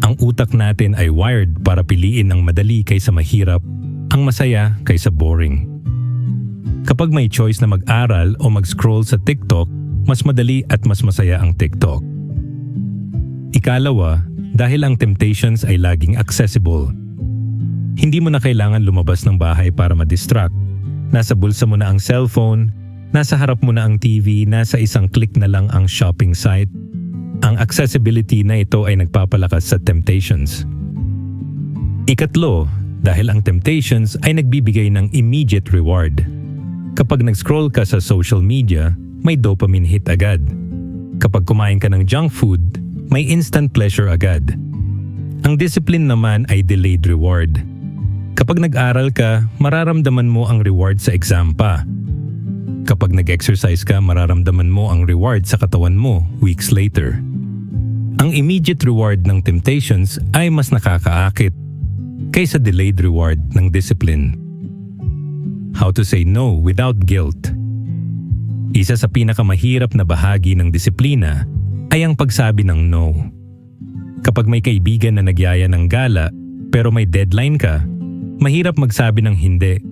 Ang utak natin ay wired para piliin ang madali kaysa mahirap, ang masaya kaysa boring. Kapag may choice na mag-aral o mag-scroll sa TikTok, mas madali at mas masaya ang TikTok. Ikalawa, dahil ang temptations ay laging accessible. Hindi mo na kailangan lumabas ng bahay para ma-distract. Nasa bulsa mo na ang cellphone, nasa harap mo na ang TV, nasa isang click na lang ang shopping site. Ang accessibility na ito ay nagpapalakas sa temptations. Ikatlo, dahil ang temptations ay nagbibigay ng immediate reward. Kapag nag-scroll ka sa social media, may dopamine hit agad. Kapag kumain ka ng junk food, may instant pleasure agad. Ang discipline naman ay delayed reward. Kapag nag-aral ka, mararamdaman mo ang reward sa exam pa. Kapag nag-exercise ka, mararamdaman mo ang reward sa katawan mo weeks later. Ang immediate reward ng temptations ay mas nakakaakit kaysa delayed reward ng discipline. How to say no without guilt. Isa sa pinakamahirap na bahagi ng disiplina ay ang pagsabi ng no. Kapag may kaibigan na nagyaya ng gala pero may deadline ka, mahirap magsabi ng hindi.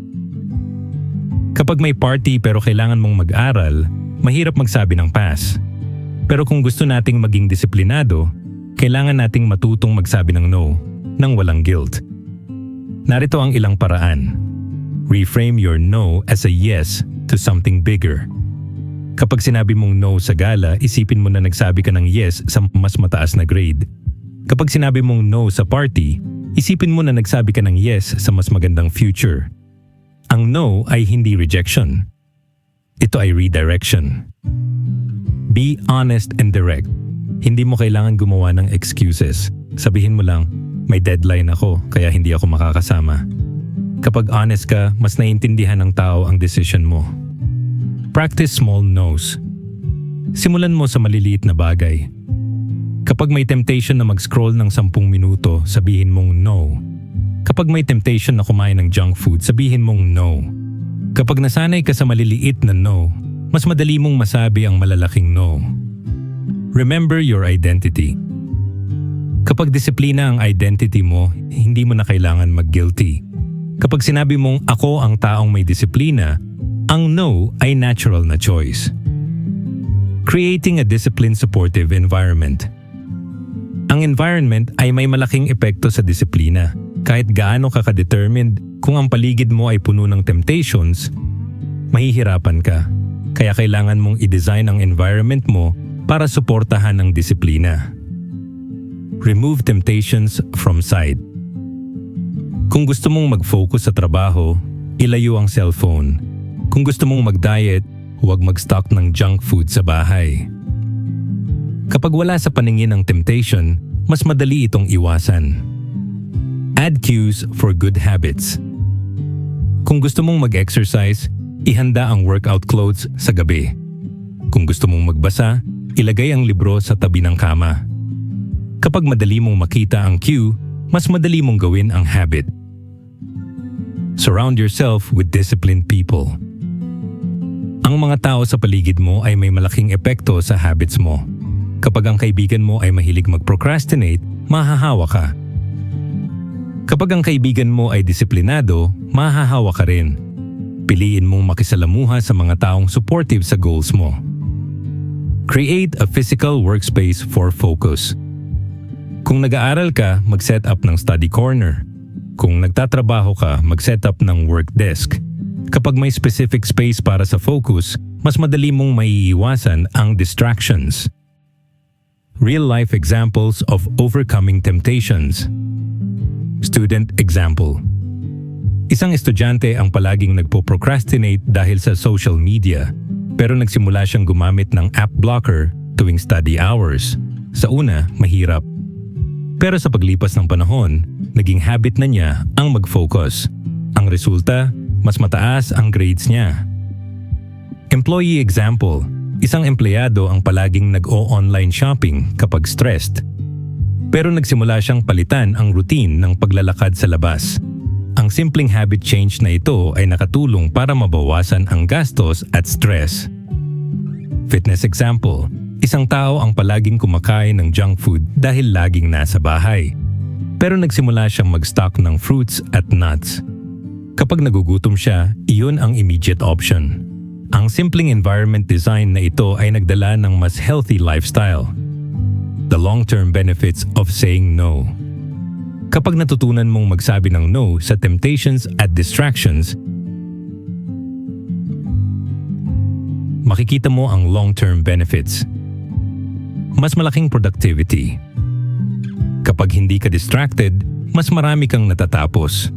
Kapag may party pero kailangan mong mag-aral, mahirap magsabi ng pass. Pero kung gusto nating maging disiplinado, kailangan nating matutong magsabi ng no nang walang guilt. Narito ang ilang paraan. Reframe your no as a yes to something bigger. Kapag sinabi mong no sa gala, isipin mo na nagsabi ka ng yes sa mas mataas na grade. Kapag sinabi mong no sa party, isipin mo na nagsabi ka ng yes sa mas magandang future. Ang no ay hindi rejection. Ito ay redirection. Be honest and direct. Hindi mo kailangan gumawa ng excuses. Sabihin mo lang, may deadline ako kaya hindi ako makakasama. Kapag honest ka, mas naiintindihan ng tao ang decision mo. Practice small no's. Simulan mo sa maliliit na bagay. Kapag may temptation na mag-scroll ng 10 minuto, sabihin mong no. Kapag may temptation na kumain ng junk food, sabihin mong no. Kapag nasanay ka sa maliliit na no, mas madali mong masabi ang malalaking no. Remember your identity. Kapag disiplina ang identity mo, hindi mo na kailangan mag-guilty. Kapag sinabi mong ako ang taong may disiplina, ang no ay natural na choice. Creating a disciplined supportive environment. Ang environment ay may malaking epekto sa disiplina. Kahit gaano ka ka-determined, kung ang paligid mo ay puno ng temptations, mahihirapan ka. Kaya kailangan mong i-design ang environment mo para suportahan ang disiplina. Remove temptations from sight. Kung gusto mong mag-focus sa trabaho, ilayo ang cellphone. Kung gusto mong mag-diet, huwag mag-stock ng junk food sa bahay. Kapag wala sa paningin ang temptation, mas madali itong iwasan. Add cues for good habits. Kung gusto mong mag-exercise, ihanda ang workout clothes sa gabi. Kung gusto mong magbasa, ilagay ang libro sa tabi ng kama. Kapag madali mong makita ang cue, mas madali mong gawin ang habit. Surround yourself with disciplined people. Ang mga tao sa paligid mo ay may malaking epekto sa habits mo. Kapag ang kaibigan mo ay mahilig mag-procrastinate, mahahawa ka. Kapag ang kaibigan mo ay disiplinado, mahahawa ka rin. Piliin mong makisalamuha sa mga taong supportive sa goals mo. Create a physical workspace for focus. Kung nag-aaral ka, mag-set up ng study corner. Kung nagtatrabaho ka, mag-set up ng work desk. Kapag may specific space para sa focus, mas madali mong maiiwasan ang distractions. Real-life examples of overcoming temptations. Student example. Isang estudyante ang palaging nagpo-procrastinate dahil sa social media, pero nagsimula siyang gumamit ng app blocker tuwing study hours. Sa una, mahirap. Pero sa paglipas ng panahon, naging habit na niya ang mag-focus. Ang resulta, mas mataas ang grades niya. Employee example. Isang empleyado ang palaging nag-o-online shopping kapag stressed. Pero nagsimula siyang palitan ang routine ng paglalakad sa labas. Ang simpleng habit change na ito ay nakatulong para mabawasan ang gastos at stress. Fitness example. Isang tao ang palaging kumakain ng junk food dahil laging nasa bahay. Pero nagsimula siyang mag-stock ng fruits at nuts. Kapag nagugutom siya, iyon ang immediate option. Ang simpleng environment design na ito ay nagdala ng mas healthy lifestyle. The long-term benefits of saying no. Kapag natutunan mong magsabi ng no sa temptations at distractions, makikita mo ang long-term benefits. Mas malaking productivity. Kapag hindi ka distracted, mas marami kang natatapos.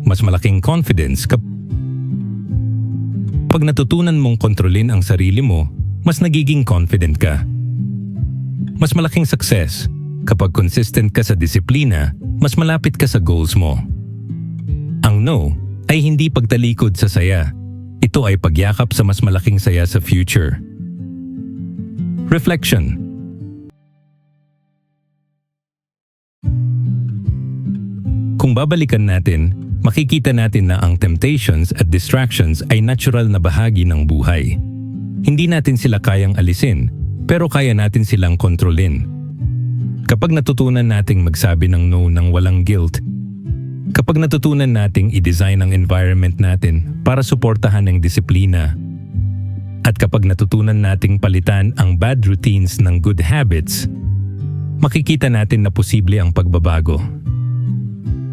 Mas malaking confidence kapag natutunan mong kontrolin ang sarili mo, mas nagiging confident ka. Mas malaking success. Kapag consistent ka sa disiplina, mas malapit ka sa goals mo. Ang no ay hindi pagtalikod sa saya. Ito ay pagyakap sa mas malaking saya sa future. Reflection. Kung babalikan natin, makikita natin na ang temptations at distractions ay natural na bahagi ng buhay. Hindi natin sila kayang alisin, pero kaya natin silang kontrolin. Kapag natutunan nating magsabi ng no ng walang guilt, kapag natutunan nating i-design ang environment natin para suportahan ang disiplina, at kapag natutunan nating palitan ang bad routines ng good habits, makikita natin na posible ang pagbabago.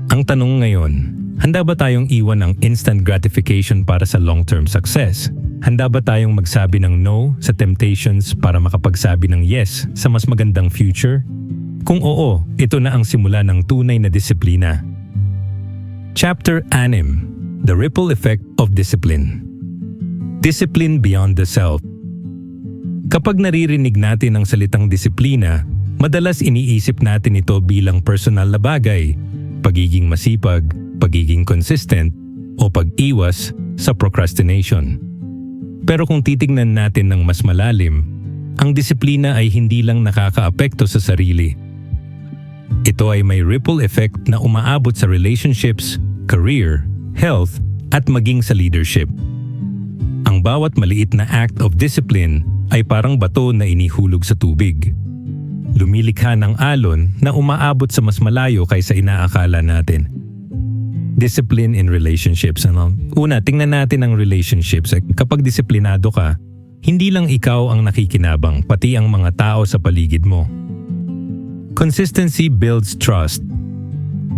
Ang tanong ngayon, handa ba tayong iwan ang instant gratification para sa long-term success? Handa ba tayong magsabi ng no sa temptations para makapagsabi ng yes sa mas magandang future? Kung oo, ito na ang simula ng tunay na disiplina. Chapter 6. The Ripple Effect of Discipline. Discipline beyond the self. Kapag naririnig natin ang salitang disiplina, madalas iniisip natin ito bilang personal na bagay, pagiging masipag, pagiging consistent, o pag-iwas sa procrastination. Pero kung titignan natin ng mas malalim, ang disiplina ay hindi lang nakakaapekto sa sarili. Ito ay may ripple effect na umaabot sa relationships, career, health, at maging sa leadership. Ang bawat maliit na act of discipline ay parang bato na inihulog sa tubig. Lumilikha ng alon na umaabot sa mas malayo kaysa inaakala natin. Discipline in relationships. Una, tingnan natin ang relationships. Kapag disiplinado ka, hindi lang ikaw ang nakikinabang, pati ang mga tao sa paligid mo. Consistency builds trust.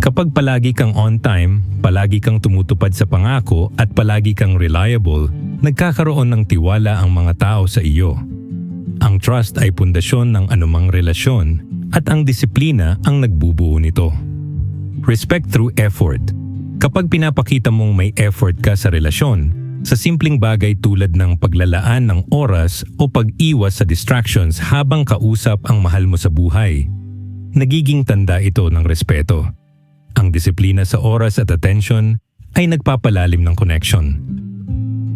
Kapag palagi kang on time, palagi kang tumutupad sa pangako at palagi kang reliable, nagkakaroon ng tiwala ang mga tao sa iyo. Ang trust ay pundasyon ng anumang relasyon at ang disiplina ang nagbubuo nito. Respect through effort. Kapag pinapakita mong may effort ka sa relasyon, sa simpleng bagay tulad ng paglalaan ng oras o pag-iwas sa distractions habang kausap ang mahal mo sa buhay, nagiging tanda ito ng respeto. Ang disiplina sa oras at attention ay nagpapalalim ng connection.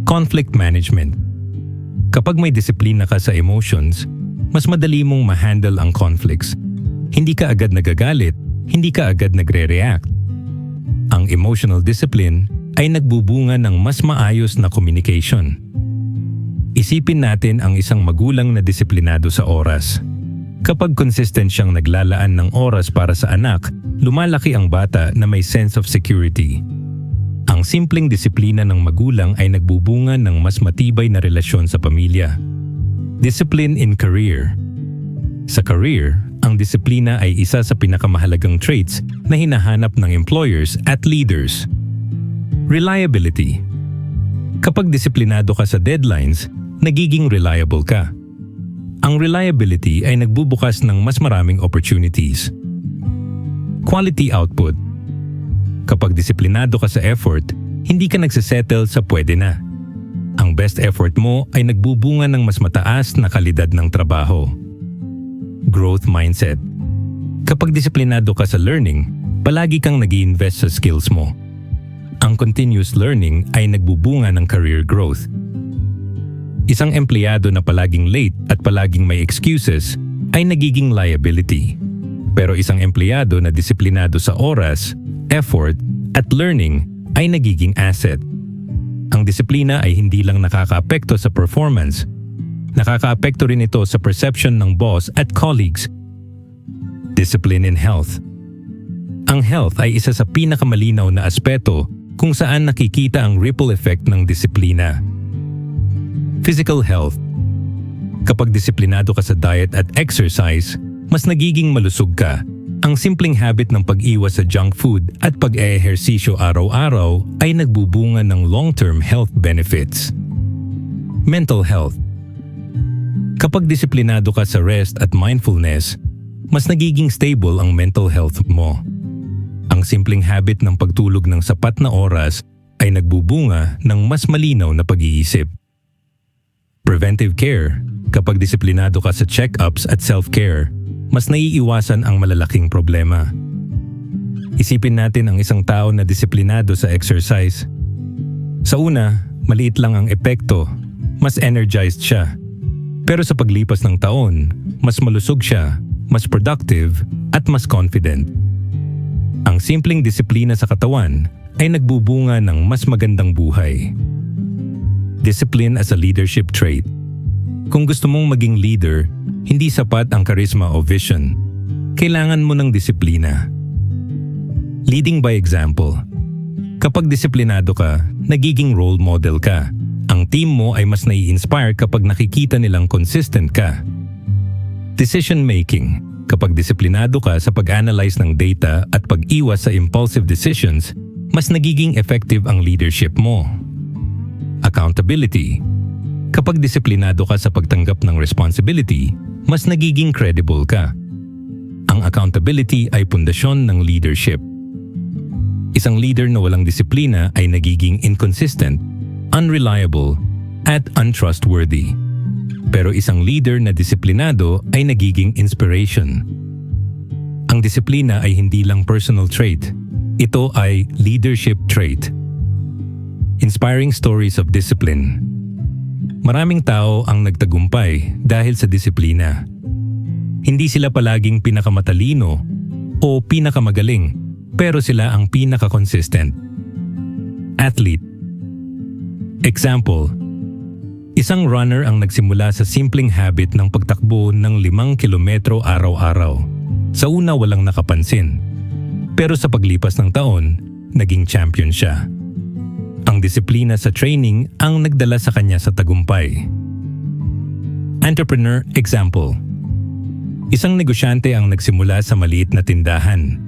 Conflict management. Kapag may disiplina ka sa emotions, mas madali mong ma-handle ang conflicts. Hindi ka agad nagagalit, hindi ka agad nagre-react. Ang emotional discipline ay nagbubunga ng mas maayos na communication. Isipin natin ang isang magulang na disiplinado sa oras. Kapag consistent siyang naglalaan ng oras para sa anak, lumalaki ang bata na may sense of security. Ang simpleng disiplina ng magulang ay nagbubunga ng mas matibay na relasyon sa pamilya. Discipline in career. Sa career, ang disiplina ay isa sa pinakamahalagang traits na hinahanap ng employers at leaders. Reliability. Kapag disiplinado ka sa deadlines, nagiging reliable ka. Ang reliability ay nagbubukas ng mas maraming opportunities. Quality output. Kapag disiplinado ka sa effort, hindi ka nagsisettle sa pwede na. Ang best effort mo ay nagbubunga ng mas mataas na kalidad ng trabaho. Growth mindset. Kapag disiplinado ka sa learning, palagi kang nag-i-invest sa skills mo. Ang continuous learning ay nagbubunga ng career growth. Isang empleyado na palaging late at palaging may excuses ay nagiging liability. Pero isang empleyado na disiplinado sa oras, effort, at learning ay nagiging asset. Ang disiplina ay hindi lang nakakaapekto sa performance, nakakaapekto rin ito sa perception ng boss at colleagues. Discipline in health. Ang health ay isa sa pinakamalinaw na aspeto kung saan nakikita ang ripple effect ng disiplina. Physical health. Kapag disiplinado ka sa diet at exercise, mas nagiging malusog ka. Ang simpleng habit ng pag-iwas sa junk food at pag-eehersisyo araw-araw ay nagbubunga ng long-term health benefits. Mental health. Kapag disiplinado ka sa rest at mindfulness, mas nagiging stable ang mental health mo. Ang simpleng habit ng pagtulog ng sapat na oras ay nagbubunga ng mas malinaw na pag-iisip. Preventive care. Kapag disiplinado ka sa check-ups at self-care, mas naiiwasan ang malalaking problema. Isipin natin ang isang tao na disiplinado sa exercise. Sa una, maliit lang ang epekto, mas energized siya. Pero sa paglipas ng taon, mas malusog siya, mas productive, at mas confident. Ang simpleng disiplina sa katawan ay nagbubunga ng mas magandang buhay. Discipline as a leadership trait. Kung gusto mong maging leader, hindi sapat ang charisma o vision. Kailangan mo ng disiplina. Leading by example. Kapag disiplinado ka, nagiging role model ka. Ang team mo ay mas nai-inspire kapag nakikita nilang consistent ka. Decision making. Kapag disiplinado ka sa pag-analyze ng data at pag-iwas sa impulsive decisions, mas nagiging effective ang leadership mo. Accountability. Kapag disiplinado ka sa pagtanggap ng responsibility, mas nagiging credible ka. Ang accountability ay pundasyon ng leadership. Isang leader na walang disiplina ay nagiging inconsistent, unreliable, at untrustworthy. Pero isang leader na disiplinado ay nagiging inspiration. Ang disiplina ay hindi lang personal trait. Ito ay leadership trait. Inspiring stories of discipline. Maraming tao ang nagtagumpay dahil sa disiplina. Hindi sila palaging pinakamatalino o pinakamagaling, pero sila ang pinaka-consistent. Athlete. Example. Isang runner ang nagsimula sa simpleng habit ng pagtakbo ng 5 kilometro araw-araw. Sa una walang nakapansin. Pero sa paglipas ng taon, naging champion siya. Ang disiplina sa training ang nagdala sa kanya sa tagumpay. Entrepreneur example. Isang negosyante ang nagsimula sa maliit na tindahan.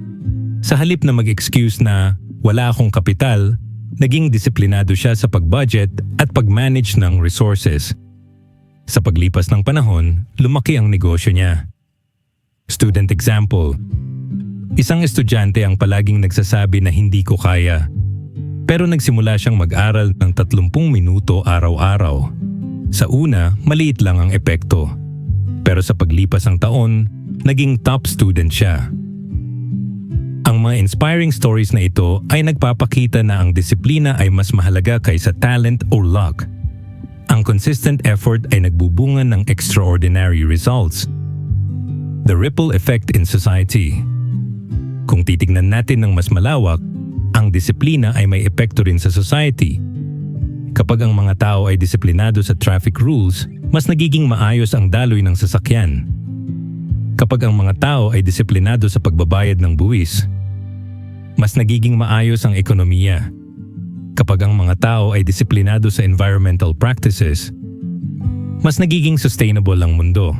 Sa halip na mag-excuse na wala akong kapital, naging disiplinado siya sa pag-budget at pag-manage ng resources. Sa paglipas ng panahon, lumaki ang negosyo niya. Student example. Isang estudyante ang palaging nagsasabi na hindi ko kaya. Pero nagsimula siyang mag-aral ng 30 minuto araw-araw. Sa una, maliit lang ang epekto. Pero sa paglipas ng taon, naging top student siya. Ang mga inspiring stories na ito ay nagpapakita na ang disiplina ay mas mahalaga kaysa talent or luck. Ang consistent effort ay nagbubunga ng extraordinary results. The ripple effect in society. Kung titignan natin ng mas malawak, ang disiplina ay may epekto rin sa society. Kapag ang mga tao ay disiplinado sa traffic rules, mas nagiging maayos ang daloy ng sasakyan. Kapag ang mga tao ay disiplinado sa pagbabayad ng buwis, mas nagiging maayos ang ekonomiya. Kapag ang mga tao ay disiplinado sa environmental practices, mas nagiging sustainable ang mundo.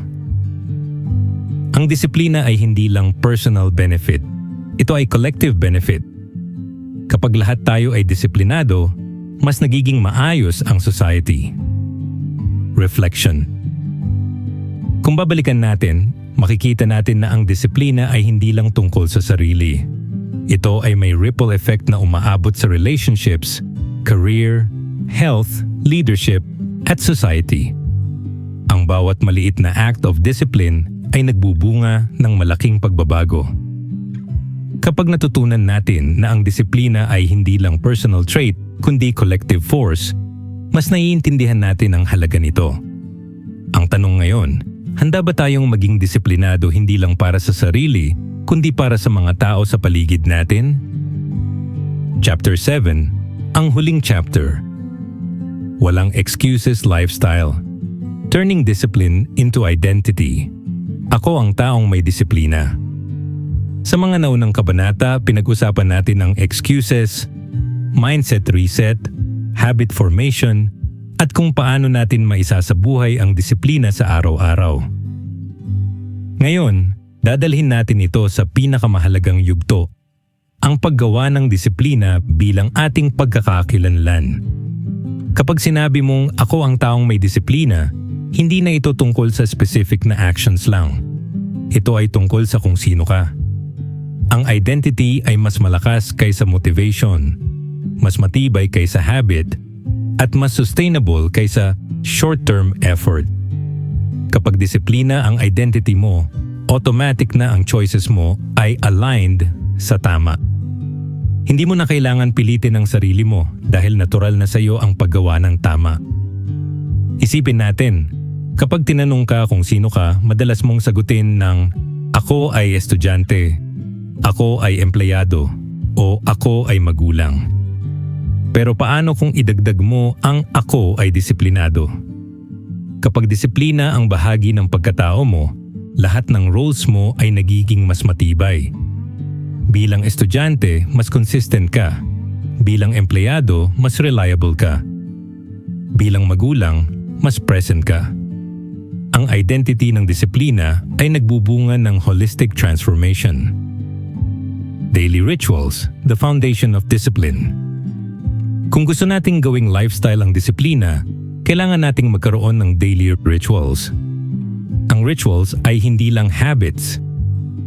Ang disiplina ay hindi lang personal benefit. Ito ay collective benefit. Kapag lahat tayo ay disiplinado, mas nagiging maayos ang society. Reflection. Kung babalikan natin, makikita natin na ang disiplina ay hindi lang tungkol sa sarili. Ito ay may ripple effect na umaabot sa relationships, career, health, leadership, at society. Ang bawat maliit na act of discipline ay nagbubunga ng malaking pagbabago. Kapag natutunan natin na ang disiplina ay hindi lang personal trait kundi collective force, mas naiintindihan natin ang halaga nito. Ang tanong ngayon, handa ba tayong maging disiplinado hindi lang para sa sarili kundi para sa mga tao sa paligid natin? Chapter 7, ang huling chapter. Walang excuses lifestyle. Turning discipline into identity. Ako ang taong may disiplina. Sa mga naunang kabanata, pinag-usapan natin ang excuses, mindset reset, habit formation, at kung paano natin maisasabuhay ang disiplina sa araw-araw. Ngayon, dadalhin natin ito sa pinakamahalagang yugto, ang paggawa ng disiplina bilang ating pagkakakilanlan. Kapag sinabi mong ako ang taong may disiplina, hindi na ito tungkol sa specific na actions lang. Ito ay tungkol sa kung sino ka. Ang identity ay mas malakas kaysa motivation, mas matibay kaysa habit, at mas sustainable kaysa short-term effort. Kapag disiplina ang identity mo, automatic na ang choices mo ay aligned sa tama. Hindi mo na kailangan pilitin ang sarili mo dahil natural na sa iyo ang paggawa ng tama. Isipin natin, kapag tinanong ka kung sino ka, madalas mong sagutin ng ako ay estudyante, ako ay empleyado, o ako ay magulang. Pero paano kung idagdag mo ang ako ay disiplinado? Kapag disiplina ang bahagi ng pagkatao mo, lahat ng roles mo ay nagiging mas matibay. Bilang estudyante, mas consistent ka. Bilang empleyado, mas reliable ka. Bilang magulang, mas present ka. Ang identity ng disiplina ay nagbubunga ng holistic transformation. Daily rituals, the foundation of discipline. Kung gusto nating gawing lifestyle ang disiplina, kailangan nating magkaroon ng daily rituals. Ang rituals ay hindi lang habits.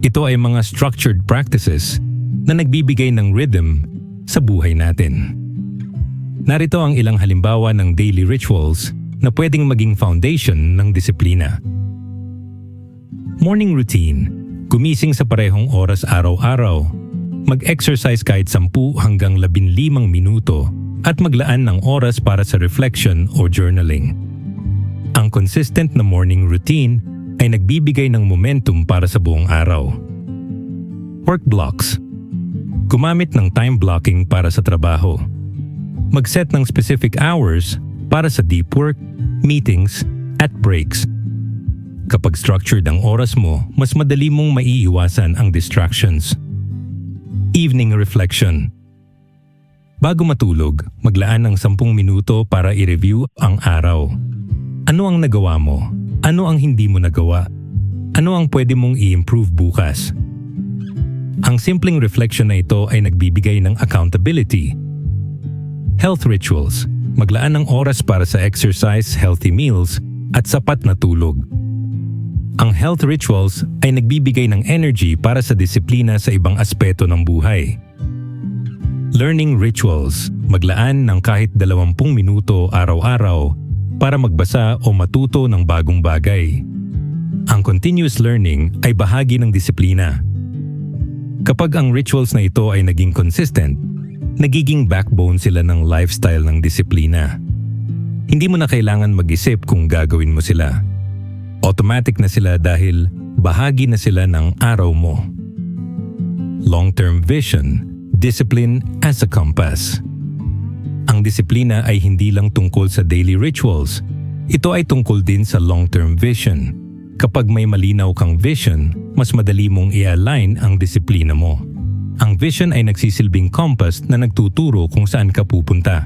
Ito ay mga structured practices na nagbibigay ng rhythm sa buhay natin. Narito ang ilang halimbawa ng daily rituals na pwedeng maging foundation ng disiplina. Morning routine. Gumising sa parehong oras araw-araw. Mag-exercise kahit 10 hanggang 15 minuto at maglaan ng oras para sa reflection o journaling. Ang consistent na morning routine ay nagbibigay ng momentum para sa buong araw. Work blocks. Gumamit ng time blocking para sa trabaho. Mag-set ng specific hours para sa deep work, meetings, at breaks. Kapag structured ang oras mo, mas madali mong maiiwasan ang distractions. Evening reflection. Bago matulog, maglaan ng 10 minuto para i-review ang araw. Ano ang nagawa mo? Ano ang hindi mo nagawa? Ano ang pwede mong i-improve bukas? Ang simpleng reflection na ito ay nagbibigay ng accountability. Health rituals, maglaan ng oras para sa exercise, healthy meals, at sapat na tulog. Ang health rituals ay nagbibigay ng energy para sa disiplina sa ibang aspeto ng buhay. Learning rituals, maglaan ng kahit 20 minuto araw-araw para magbasa o matuto ng bagong bagay. Ang continuous learning ay bahagi ng disiplina. Kapag ang rituals na ito ay naging consistent, nagiging backbone sila ng lifestyle ng disiplina. Hindi mo na kailangan mag-isip kung gagawin mo sila. Automatic na sila dahil bahagi na sila ng araw mo. Long-term vision, discipline as a compass. Ang disiplina ay hindi lang tungkol sa daily rituals. Ito ay tungkol din sa long-term vision. Kapag may malinaw kang vision, mas madali mong i-align ang disiplina mo. Ang vision ay nagsisilbing compass na nagtuturo kung saan ka pupunta.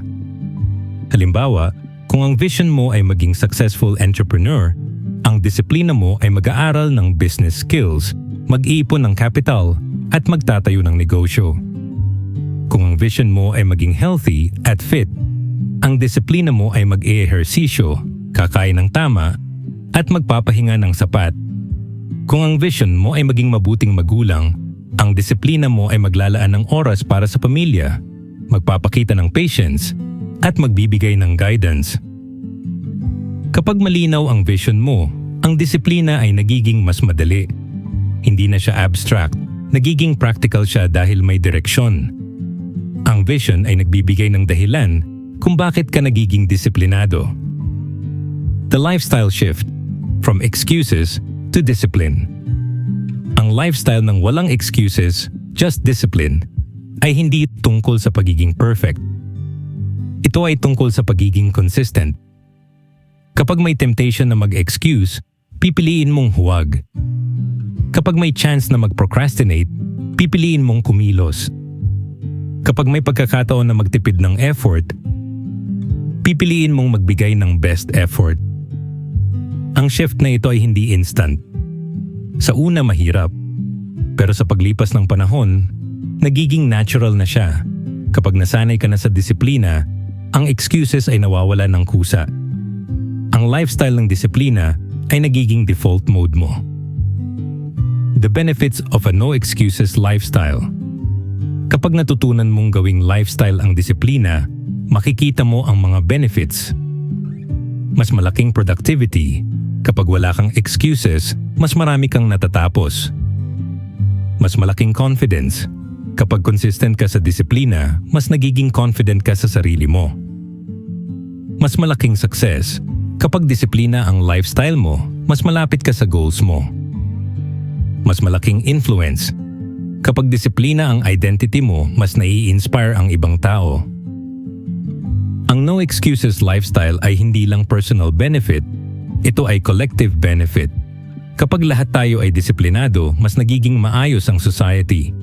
Halimbawa, kung ang vision mo ay maging successful entrepreneur, ang disiplina mo ay mag-aaral ng business skills, mag-iipon ng capital, at magtatayo ng negosyo. Kung ang vision mo ay maging healthy at fit, ang disiplina mo ay mag-ehersisyo, kakain ng tama, at magpapahinga ng sapat. Kung ang vision mo ay maging mabuting magulang, ang disiplina mo ay maglalaan ng oras para sa pamilya, magpapakita ng patience, at magbibigay ng guidance. Kapag malinaw ang vision mo, ang disiplina ay nagiging mas madali. Hindi na siya abstract, nagiging practical siya dahil may direksyon. Ang vision ay nagbibigay ng dahilan kung bakit ka nagiging disiplinado. The lifestyle shift, from excuses to discipline. Ang lifestyle ng walang excuses, just discipline, ay hindi tungkol sa pagiging perfect. Ito ay tungkol sa pagiging consistent. Kapag may temptation na mag-excuse, pipiliin mong huwag. Kapag may chance na mag-procrastinate, pipiliin mong kumilos. Kapag may pagkakataon na magtipid ng effort, pipiliin mong magbigay ng best effort. Ang shift na ito ay hindi instant. Sa una mahirap, pero sa paglipas ng panahon, nagiging natural na siya. Kapag nasanay ka na sa disiplina, ang excuses ay nawawala ng kusa. Ang lifestyle ng disiplina ay nagiging default mode mo. The benefits of a no excuses lifestyle. Kapag natutunan mong gawing lifestyle ang disiplina, makikita mo ang mga benefits. Mas malaking productivity. Kapag wala kang excuses, mas marami kang natatapos. Mas malaking confidence. Kapag consistent ka sa disiplina, mas nagiging confident ka sa sarili mo. Mas malaking success. Kapag disiplina ang lifestyle mo, mas malapit ka sa goals mo. Mas malaking influence. Kapag disiplina ang identity mo, mas nai-inspire ang ibang tao. Ang no excuses lifestyle ay hindi lang personal benefit, ito ay collective benefit. Kapag lahat tayo ay disiplinado, mas nagiging maayos ang society.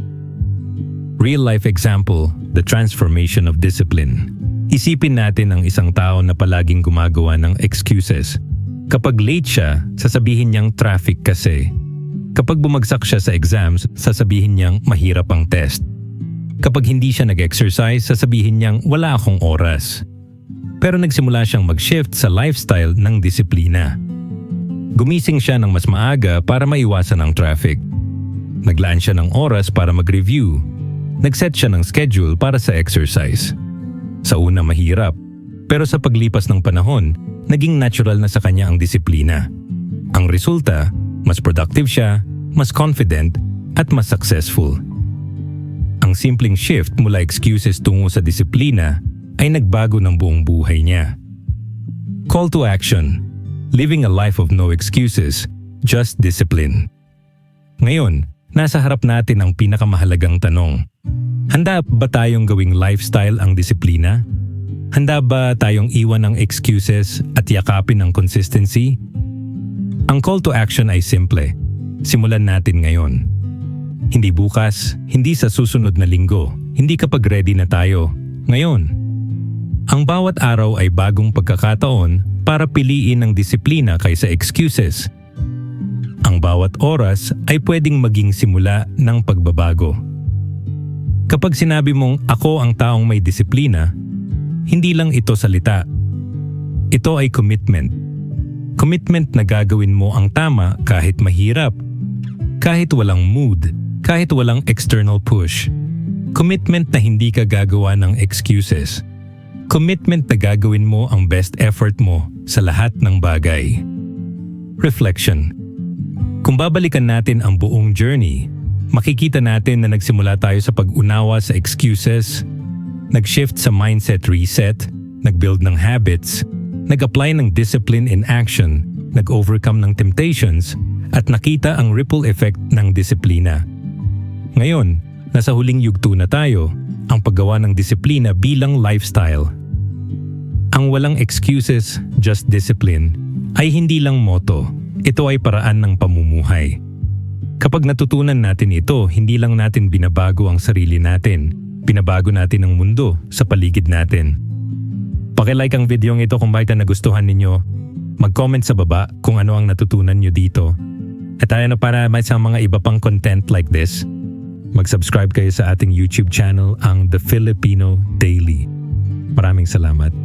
Real-life example, the transformation of discipline. Isipin natin ang isang tao na palaging gumagawa ng excuses. Kapag late siya, sasabihin niyang traffic kasi. Kapag bumagsak siya sa exams, sasabihin niyang mahirap ang test. Kapag hindi siya nag-exercise, sasabihin niyang wala akong oras. Pero nagsimula siyang mag-shift sa lifestyle ng disiplina. Gumising siya ng mas maaga para maiwasan ang traffic. Naglaan siya ng oras para mag-review. Nag-set siya ng schedule para sa exercise. Sa una mahirap, pero sa paglipas ng panahon, naging natural na sa kanya ang disiplina. Ang resulta, mas productive siya, mas confident, at mas successful. Ang simpleng shift mula excuses tungo sa disiplina ay nagbago ng buong buhay niya. Call to action. Living a life of no excuses, just discipline. Ngayon, nasa harap natin ang pinakamahalagang tanong. Handa ba tayong gawing lifestyle ang disiplina? Handa ba tayong iwan ng excuses at yakapin ang consistency? Ang call to action ay simple. Simulan natin ngayon. Hindi bukas, hindi sa susunod na linggo, hindi kapag ready na tayo. Ngayon. Ang bawat araw ay bagong pagkakataon para piliin ang disiplina kaysa excuses. Ang ang bawat oras ay pwedeng maging simula ng pagbabago. Kapag sinabi mong ako ang taong may disiplina, hindi lang ito salita. Ito ay commitment. Commitment na gagawin mo ang tama kahit mahirap, kahit walang mood, kahit walang external push. Commitment na hindi ka gagawa ng excuses. Commitment na gagawin mo ang best effort mo sa lahat ng bagay. Reflection. Kung babalikan natin ang buong journey, makikita natin na nagsimula tayo sa pag-unawa sa excuses, nag-shift sa mindset reset, nag-build ng habits, nag-apply ng discipline in action, nag-overcome ng temptations, at nakita ang ripple effect ng disiplina. Ngayon, nasa huling yugto na tayo, ang paggawa ng disiplina bilang lifestyle. Ang walang excuses, just discipline, ay hindi lang motto. Ito ay paraan ng pamumuhay. Kapag natutunan natin ito, hindi lang natin binabago ang sarili natin, binabago natin ang mundo sa paligid natin. Paki-like ang video ito kung bakit nagustuhan ninyo. Mag-comment sa baba kung ano ang natutunan nyo dito. At tayo na para may sa mga iba pang content like this, mag-subscribe kayo sa ating YouTube channel, ang The Filipino Daily. Maraming salamat.